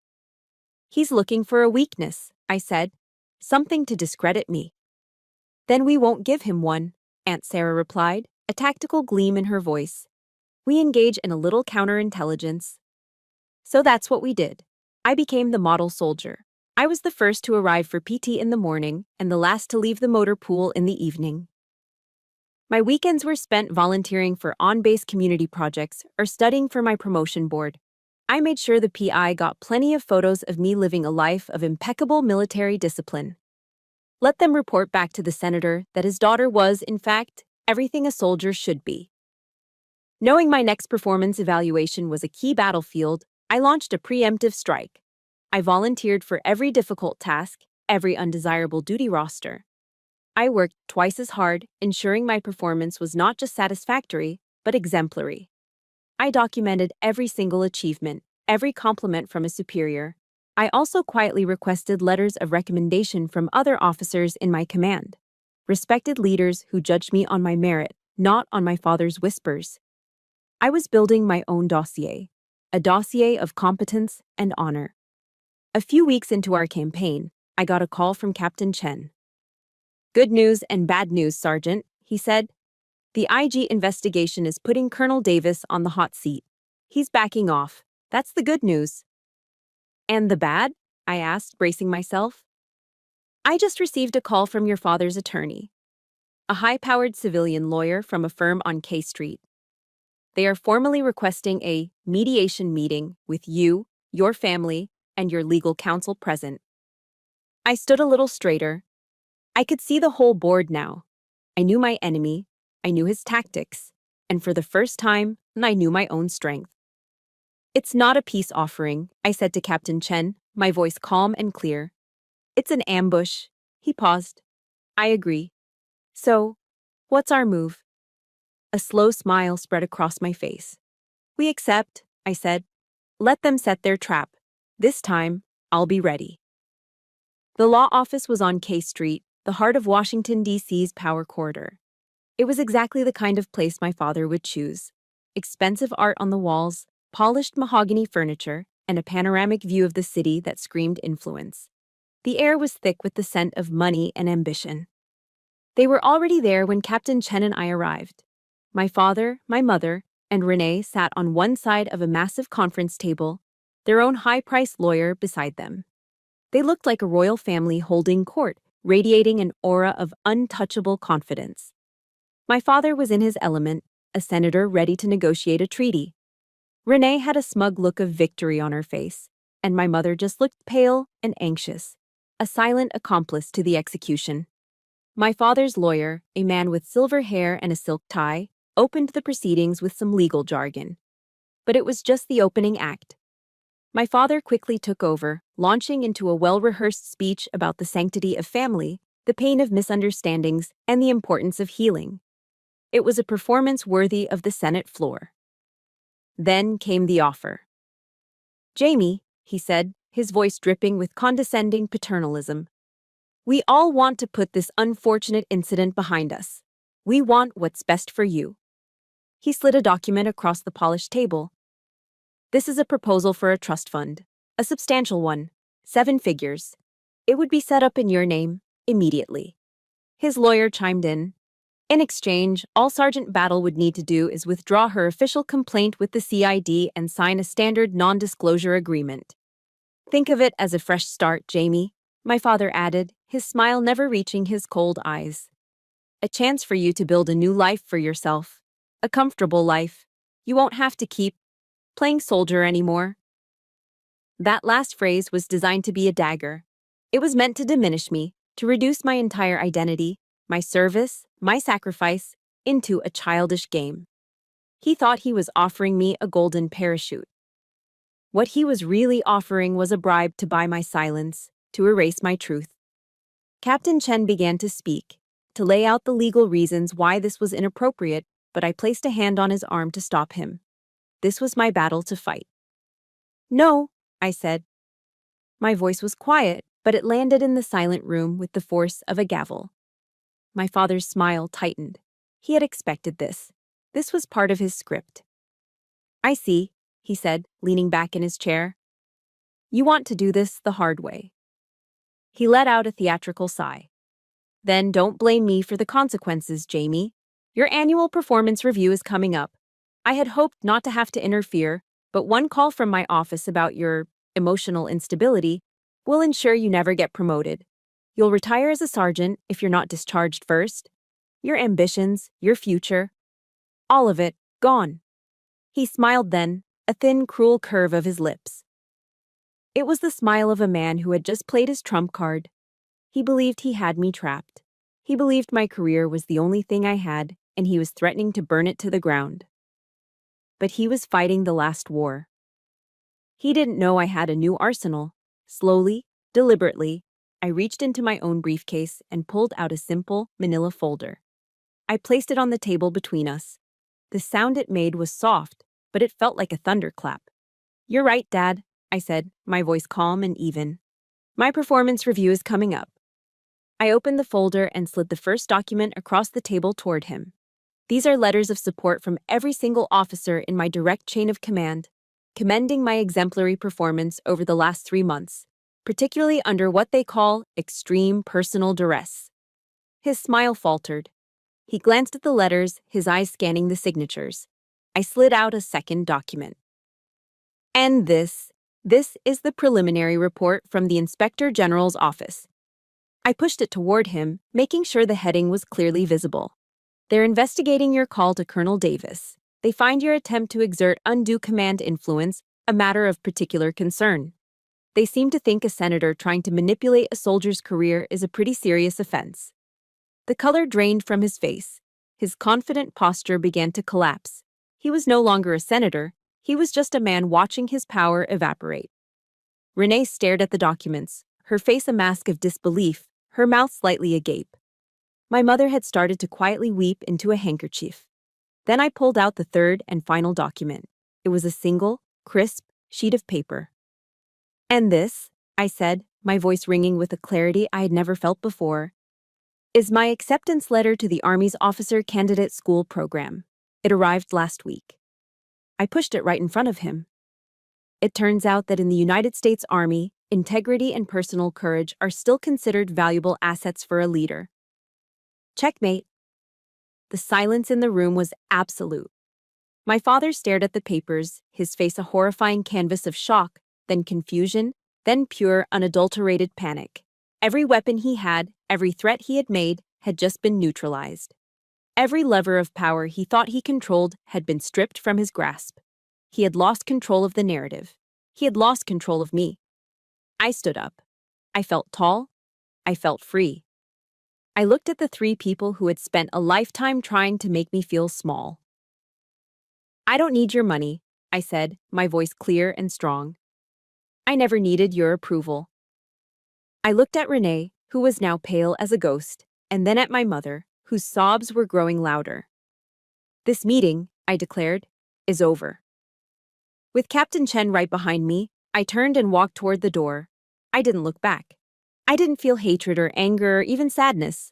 "He's looking for a weakness," I said, "something to discredit me." "Then we won't give him one," Aunt Sarah replied, a tactical gleam in her voice. "We engage in a little counterintelligence." So that's what we did. I became the model soldier. I was the first to arrive for PT in the morning and the last to leave the motor pool in the evening. My weekends were spent volunteering for on-base community projects or studying for my promotion board. I made sure the PI got plenty of photos of me living a life of impeccable military discipline. Let them report back to the senator that his daughter was, in fact, everything a soldier should be. Knowing my next performance evaluation was a key battlefield, I launched a preemptive strike. I volunteered for every difficult task, every undesirable duty roster. I worked twice as hard, ensuring my performance was not just satisfactory, but exemplary. I documented every single achievement, every compliment from a superior. I also quietly requested letters of recommendation from other officers in my command, respected leaders who judged me on my merit, not on my father's whispers. I was building my own dossier, a dossier of competence and honor. A few weeks into our campaign, I got a call from Captain Chen. "Good news and bad news, Sergeant," he said. "The IG investigation is putting Colonel Davis on the hot seat. He's backing off. That's the good news." "And the bad?" I asked, bracing myself. "I just received a call from your father's attorney, a high-powered civilian lawyer from a firm on K Street. They are formally requesting a mediation meeting with you, your family, and your legal counsel present." I stood a little straighter. I could see the whole board now. I knew my enemy, I knew his tactics, and for the first time, I knew my own strength. "It's not a peace offering," I said to Captain Chen, my voice calm and clear. "It's an ambush." He paused. "I agree. So, what's our move?" A slow smile spread across my face. "We accept," I said. "Let them set their trap. This time, I'll be ready." The law office was on K Street, the heart of Washington, D.C.'s power corridor. It was exactly the kind of place my father would choose. Expensive art on the walls, polished mahogany furniture, and a panoramic view of the city that screamed influence. The air was thick with the scent of money and ambition. They were already there when Captain Chen and I arrived. My father, my mother, and Renee sat on one side of a massive conference table, their own high-priced lawyer beside them. They looked like a royal family holding court, radiating an aura of untouchable confidence. My father was in his element, a senator ready to negotiate a treaty. Renee had a smug look of victory on her face, and my mother just looked pale and anxious, a silent accomplice to the execution. My father's lawyer, a man with silver hair and a silk tie, opened the proceedings with some legal jargon. But it was just the opening act. My father quickly took over, launching into a well-rehearsed speech about the sanctity of family, the pain of misunderstandings, and the importance of healing. It was a performance worthy of the Senate floor. Then came the offer. "Jamie," he said, his voice dripping with condescending paternalism, "we all want to put this unfortunate incident behind us. We want what's best for you." He slid a document across the polished table. "This is a proposal for a trust fund, a substantial one, 7 figures. It would be set up in your name, immediately." His lawyer chimed in. "In exchange, all Sergeant Battle would need to do is withdraw her official complaint with the CID and sign a standard non-disclosure agreement. Think of it as a fresh start, Jamie. my father added, his smile never reaching his cold eyes. A chance for you to build a new life for yourself. A comfortable life. You won't have to keep playing soldier anymore. That last phrase was designed to be a dagger. It was meant to diminish me, to reduce my entire identity, my service, my sacrifice, into a childish game. He thought he was offering me a golden parachute. What he was really offering was a bribe to buy my silence, to erase my truth. Captain Chen began to speak, to lay out the legal reasons why this was inappropriate, but I placed a hand on his arm to stop him. This was my battle to fight. No, I said. My voice was quiet, but it landed in the silent room with the force of a gavel. My father's smile tightened. He had expected this. This was part of his script. I see, he said, leaning back in his chair. You want to do this the hard way. He let out a theatrical sigh. Then don't blame me for the consequences, Jamie. Your annual performance review is coming up. I had hoped not to have to interfere, but one call from my office about your emotional instability will ensure you never get promoted. You'll retire as a sergeant if you're not discharged first. Your ambitions, your future, all of it, gone. He smiled then, a thin, cruel curve of his lips. It was the smile of a man who had just played his trump card. He believed he had me trapped. He believed my career was the only thing I had, and he was threatening to burn it to the ground. But he was fighting the last war. He didn't know I had a new arsenal. Slowly, deliberately, I reached into my own briefcase and pulled out a simple, manila folder. I placed it on the table between us. The sound it made was soft, but it felt like a thunderclap. You're right, Dad, I said, my voice calm and even. My performance review is coming up. I opened the folder and slid the first document across the table toward him. These are letters of support from every single officer in my direct chain of command, commending my exemplary performance over the last 3 months, particularly under what they call extreme personal duress. His smile faltered. He glanced at the letters, his eyes scanning the signatures. I slid out a second document. And this is the preliminary report from the Inspector General's office. I pushed it toward him, making sure the heading was clearly visible. They're investigating your call to Colonel Davis. They find your attempt to exert undue command influence a matter of particular concern. They seem to think a senator trying to manipulate a soldier's career is a pretty serious offense. The color drained from his face. His confident posture began to collapse. He was no longer a senator. He was just a man watching his power evaporate. Renee stared at the documents, her face a mask of disbelief, her mouth slightly agape. My mother had started to quietly weep into a handkerchief. Then I pulled out the third and final document. It was a single, crisp sheet of paper. And this, I said, my voice ringing with a clarity I had never felt before, is my acceptance letter to the Army's Officer Candidate School program. It arrived last week. I pushed it right in front of him. It turns out that in the United States Army, integrity and personal courage are still considered valuable assets for a leader. Checkmate. The silence in the room was absolute. My father stared at the papers, his face a horrifying canvas of shock, then confusion, then pure, unadulterated panic. Every weapon he had, every threat he had made, had just been neutralized. Every lever of power he thought he controlled had been stripped from his grasp. He had lost control of the narrative. He had lost control of me. I stood up. I felt tall. I felt free. I looked at the 3 people who had spent a lifetime trying to make me feel small. I don't need your money, I said, my voice clear and strong. I never needed your approval. I looked at Renee, who was now pale as a ghost, and then at my mother, whose sobs were growing louder. This meeting, I declared, is over. With Captain Chen right behind me, I turned and walked toward the door. I didn't look back. I didn't feel hatred or anger or even sadness.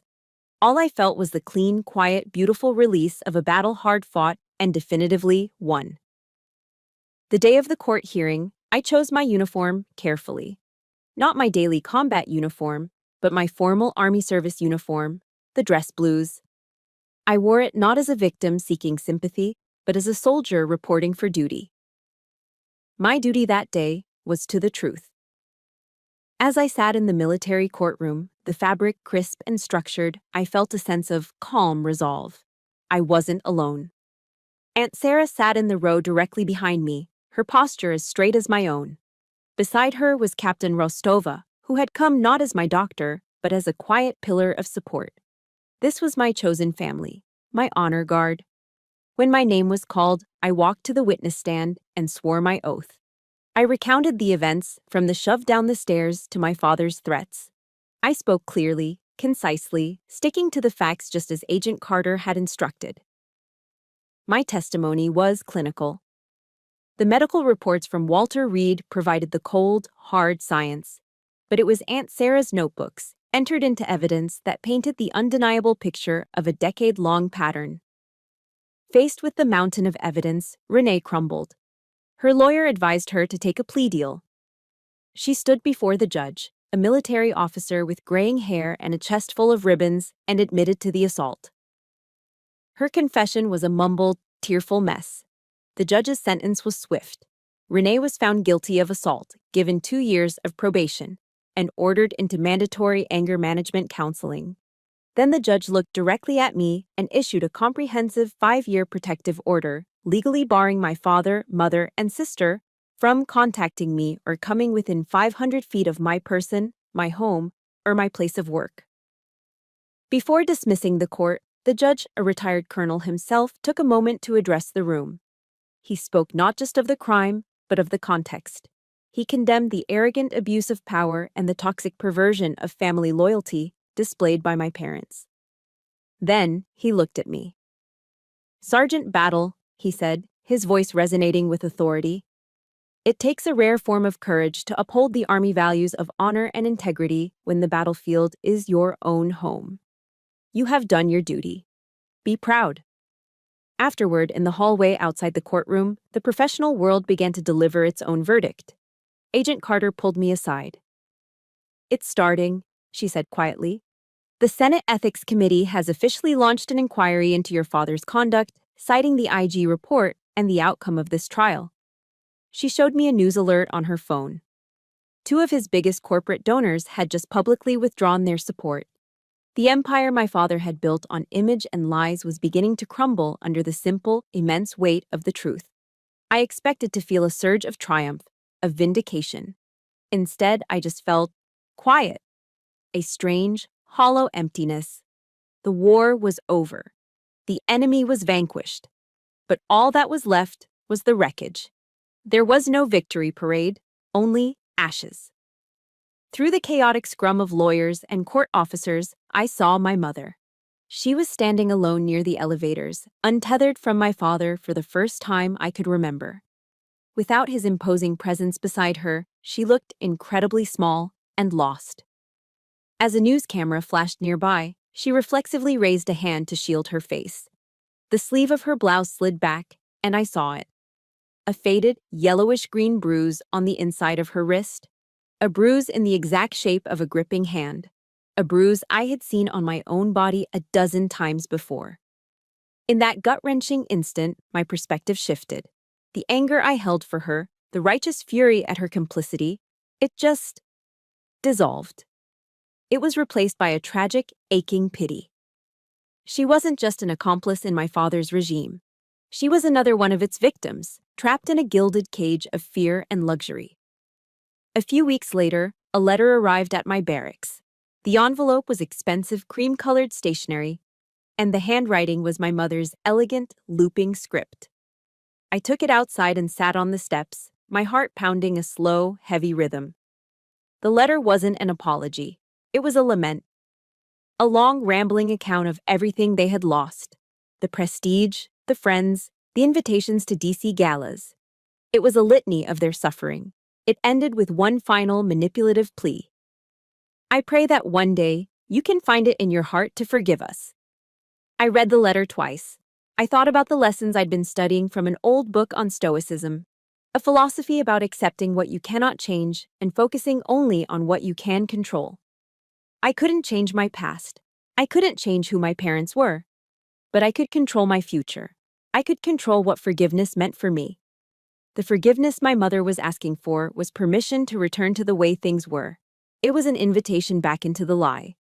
All I felt was the clean, quiet, beautiful release of a battle hard fought and definitively won. The day of the court hearing, I chose my uniform carefully. Not my daily combat uniform, but my formal Army service uniform, the dress blues. I wore it not as a victim seeking sympathy, but as a soldier reporting for duty. My duty that day was to the truth. As I sat in the military courtroom, the fabric crisp and structured, I felt a sense of calm resolve. I wasn't alone. Aunt Sarah sat in the row directly behind me, her posture as straight as my own. Beside her was Captain Rostova, who had come not as my doctor, but as a quiet pillar of support. This was my chosen family, my honor guard. When my name was called, I walked to the witness stand and swore my oath. I recounted the events, from the shove down the stairs to my father's threats. I spoke clearly, concisely, sticking to the facts just as Agent Carter had instructed. My testimony was clinical. The medical reports from Walter Reed provided the cold, hard science, but it was Aunt Sarah's notebooks, entered into evidence, that painted the undeniable picture of a decade-long pattern. Faced with the mountain of evidence, Renee crumbled. Her lawyer advised her to take a plea deal. She stood before the judge, a military officer with graying hair and a chest full of ribbons, and admitted to the assault. Her confession was a mumbled, tearful mess. The judge's sentence was swift. Renee was found guilty of assault, given 2 years of probation, and ordered into mandatory anger management counseling. Then the judge looked directly at me and issued a comprehensive 5-year protective order, legally barring my father, mother, and sister from contacting me or coming within 500 feet of my person, my home, or my place of work. Before dismissing the court, the judge, a retired colonel himself, took a moment to address the room. He spoke not just of the crime, but of the context. He condemned the arrogant abuse of power and the toxic perversion of family loyalty displayed by my parents. Then he looked at me. "Sergeant Battle," he said, his voice resonating with authority, "it takes a rare form of courage to uphold the Army values of honor and integrity when the battlefield is your own home. You have done your duty. Be proud." Afterward, in the hallway outside the courtroom, the professional world began to deliver its own verdict. Agent Carter pulled me aside. "It's starting," she said quietly. "The Senate Ethics Committee has officially launched an inquiry into your father's conduct, citing the IG report and the outcome of this trial." She showed me a news alert on her phone. 2 of his biggest corporate donors had just publicly withdrawn their support. The empire my father had built on image and lies was beginning to crumble under the simple, immense weight of the truth. I expected to feel a surge of triumph, of vindication. Instead, I just felt quiet, a strange, hollow emptiness. The war was over. The enemy was vanquished. But all that was left was the wreckage. There was no victory parade, only ashes. Through the chaotic scrum of lawyers and court officers, I saw my mother. She was standing alone near the elevators, untethered from my father for the first time I could remember. Without his imposing presence beside her, she looked incredibly small and lost. As a news camera flashed nearby, she reflexively raised a hand to shield her face. The sleeve of her blouse slid back, and I saw it. A faded, yellowish-green bruise on the inside of her wrist. A bruise in the exact shape of a gripping hand. A bruise I had seen on my own body a dozen times before. In that gut-wrenching instant, my perspective shifted. The anger I held for her, the righteous fury at her complicity, it just dissolved. It was replaced by a tragic, aching pity. She wasn't just an accomplice in my father's regime. She was another one of its victims, trapped in a gilded cage of fear and luxury. A few weeks later, a letter arrived at my barracks. The envelope was expensive cream-colored stationery, and the handwriting was my mother's elegant, looping script. I took it outside and sat on the steps, my heart pounding a slow, heavy rhythm. The letter wasn't an apology. It was a lament. A long, rambling account of everything they had lost. The prestige, the friends, the invitations to DC galas. It was a litany of their suffering. It ended with one final manipulative plea. "I pray that one day you can find it in your heart to forgive us." I read the letter twice. I thought about the lessons I'd been studying from an old book on Stoicism, a philosophy about accepting what you cannot change and focusing only on what you can control. I couldn't change my past. I couldn't change who my parents were. But I could control my future. I could control what forgiveness meant for me. The forgiveness my mother was asking for was permission to return to the way things were. It was an invitation back into the lie.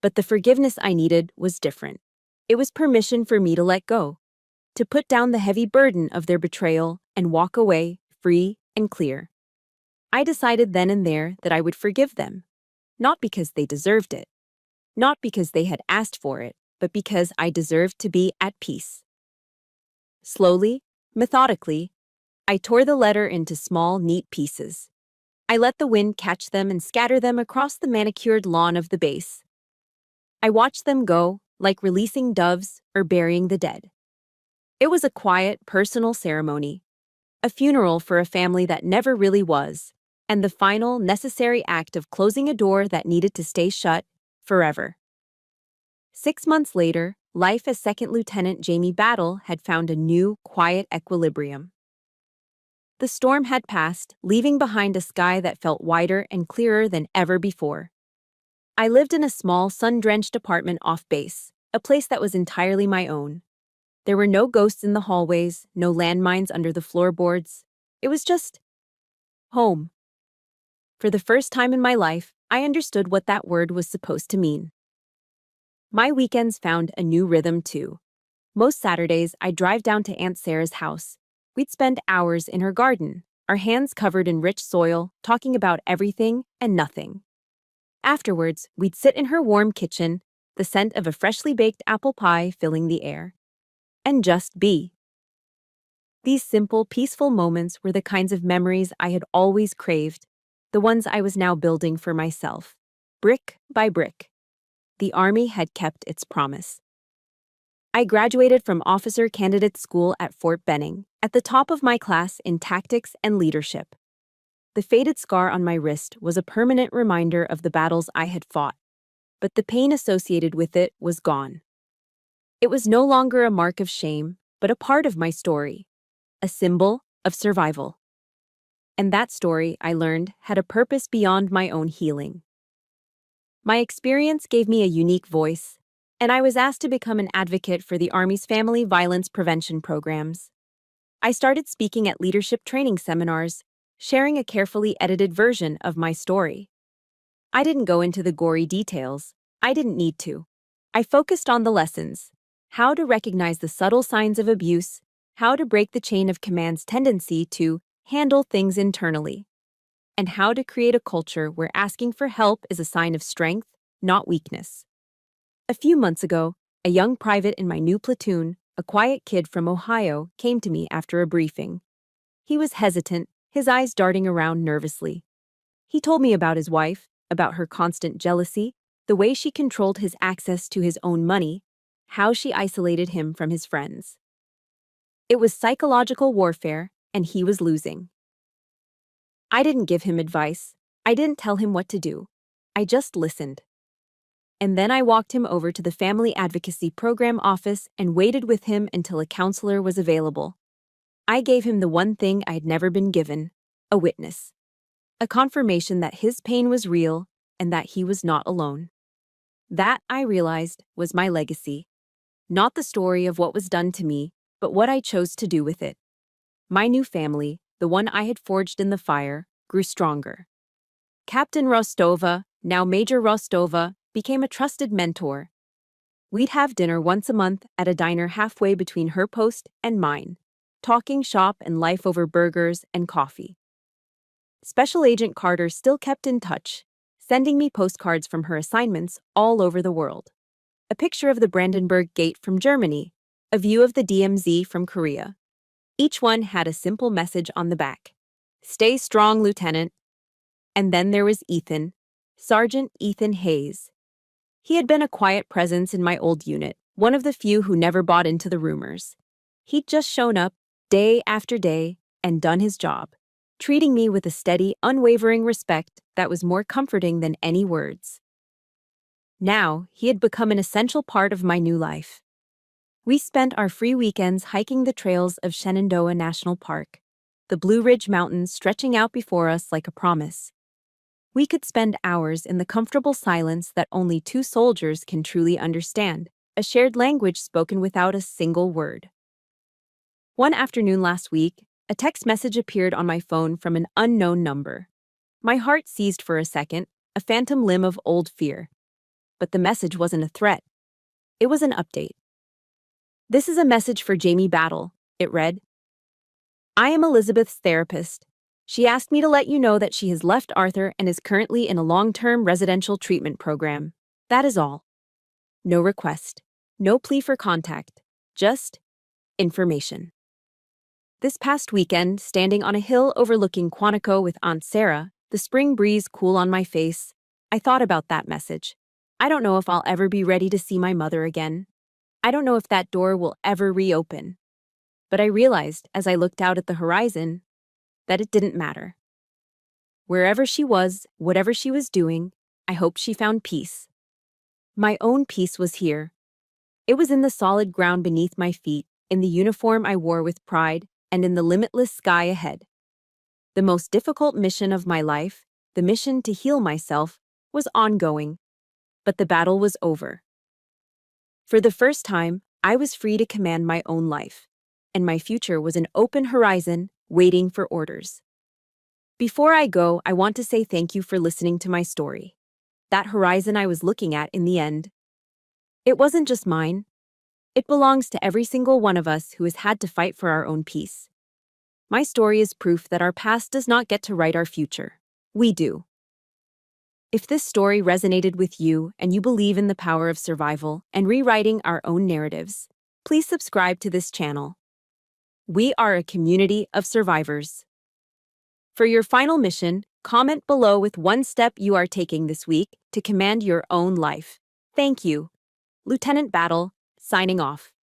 But the forgiveness I needed was different. It was permission for me to let go, to put down the heavy burden of their betrayal and walk away, free and clear. I decided then and there that I would forgive them, not because they deserved it, not because they had asked for it, but because I deserved to be at peace. Slowly, methodically, I tore the letter into small, neat pieces. I let the wind catch them and scatter them across the manicured lawn of the base. I watched them go, like releasing doves or burying the dead. It was a quiet, personal ceremony, a funeral for a family that never really was, and the final, necessary act of closing a door that needed to stay shut forever. 6 months later, life as Second Lieutenant Jamie Battle had found a new, quiet equilibrium. The storm had passed, leaving behind a sky that felt wider and clearer than ever before. I lived in a small, sun-drenched apartment off base, a place that was entirely my own. There were no ghosts in the hallways, no landmines under the floorboards. It was just home. For the first time in my life, I understood what that word was supposed to mean. My weekends found a new rhythm, too. Most Saturdays, I'd drive down to Aunt Sarah's house. We'd spend hours in her garden, our hands covered in rich soil, talking about everything and nothing. Afterwards, we'd sit in her warm kitchen, the scent of a freshly baked apple pie filling the air. And just be. These simple, peaceful moments were the kinds of memories I had always craved, the ones I was now building for myself, brick by brick. The Army had kept its promise. I graduated from Officer Candidate School at Fort Benning, at the top of my class in tactics and leadership. The faded scar on my wrist was a permanent reminder of the battles I had fought, but the pain associated with it was gone. It was no longer a mark of shame, but a part of my story, a symbol of survival. And that story, I learned, had a purpose beyond my own healing. My experience gave me a unique voice, and I was asked to become an advocate for the Army's family violence prevention programs. I started speaking at leadership training seminars, sharing a carefully edited version of my story. I didn't go into the gory details. I didn't need to. I focused on the lessons: how to recognize the subtle signs of abuse, how to break the chain of command's tendency to handle things internally, and how to create a culture where asking for help is a sign of strength, not weakness. A few months ago, a young private in my new platoon, a quiet kid from Ohio, came to me after a briefing. He was hesitant, his eyes darting around nervously. He told me about his wife, about her constant jealousy, the way she controlled his access to his own money, how she isolated him from his friends. It was psychological warfare, and he was losing. I didn't give him advice. I didn't tell him what to do. I just listened. And then I walked him over to the Family Advocacy Program office and waited with him until a counselor was available. I gave him the one thing I'd never been given: a witness. A confirmation that his pain was real and that he was not alone. That, I realized, was my legacy. Not the story of what was done to me, but what I chose to do with it. My new family, the one I had forged in the fire, grew stronger. Captain Rostova, now Major Rostova, became a trusted mentor. We'd have dinner once a month at a diner halfway between her post and mine, talking shop and life over burgers and coffee. Special Agent Carter still kept in touch, sending me postcards from her assignments all over the world. A picture of the Brandenburg Gate from Germany, a view of the DMZ from Korea. Each one had a simple message on the back: "Stay strong, Lieutenant." And then there was Ethan, Sergeant Ethan Hayes. He had been a quiet presence in my old unit, one of the few who never bought into the rumors. He'd just shown up, day after day, and done his job, treating me with a steady, unwavering respect that was more comforting than any words. Now, he had become an essential part of my new life. We spent our free weekends hiking the trails of Shenandoah National Park, the Blue Ridge Mountains stretching out before us like a promise. We could spend hours in the comfortable silence that only two soldiers can truly understand, a shared language spoken without a single word. One afternoon last week, a text message appeared on my phone from an unknown number. My heart seized for a second, a phantom limb of old fear. But the message wasn't a threat. It was an update. "This is a message for Jamie Battle," it read. "I am Elizabeth's therapist. She asked me to let you know that she has left Arthur and is currently in a long-term residential treatment program. That is all. No request. No plea for contact. Just information." This past weekend, standing on a hill overlooking Quantico with Aunt Sarah, the spring breeze cool on my face, I thought about that message. I don't know if I'll ever be ready to see my mother again. I don't know if that door will ever reopen. But I realized, as I looked out at the horizon, that it didn't matter. Wherever she was, whatever she was doing, I hoped she found peace. My own peace was here. It was in the solid ground beneath my feet, in the uniform I wore with pride, and in the limitless sky ahead. The most difficult mission of my life, the mission to heal myself, was ongoing, but the battle was over. For the first time, I was free to command my own life, and my future was an open horizon waiting for orders. Before I go, I want to say thank you for listening to my story. That horizon I was looking at in the end, it wasn't just mine. It belongs to every single one of us who has had to fight for our own peace. My story is proof that our past does not get to write our future. We do. If this story resonated with you and you believe in the power of survival and rewriting our own narratives, please subscribe to this channel. We are a community of survivors. For your final mission, comment below with one step you are taking this week to command your own life. Thank you. Lieutenant Battle, signing off.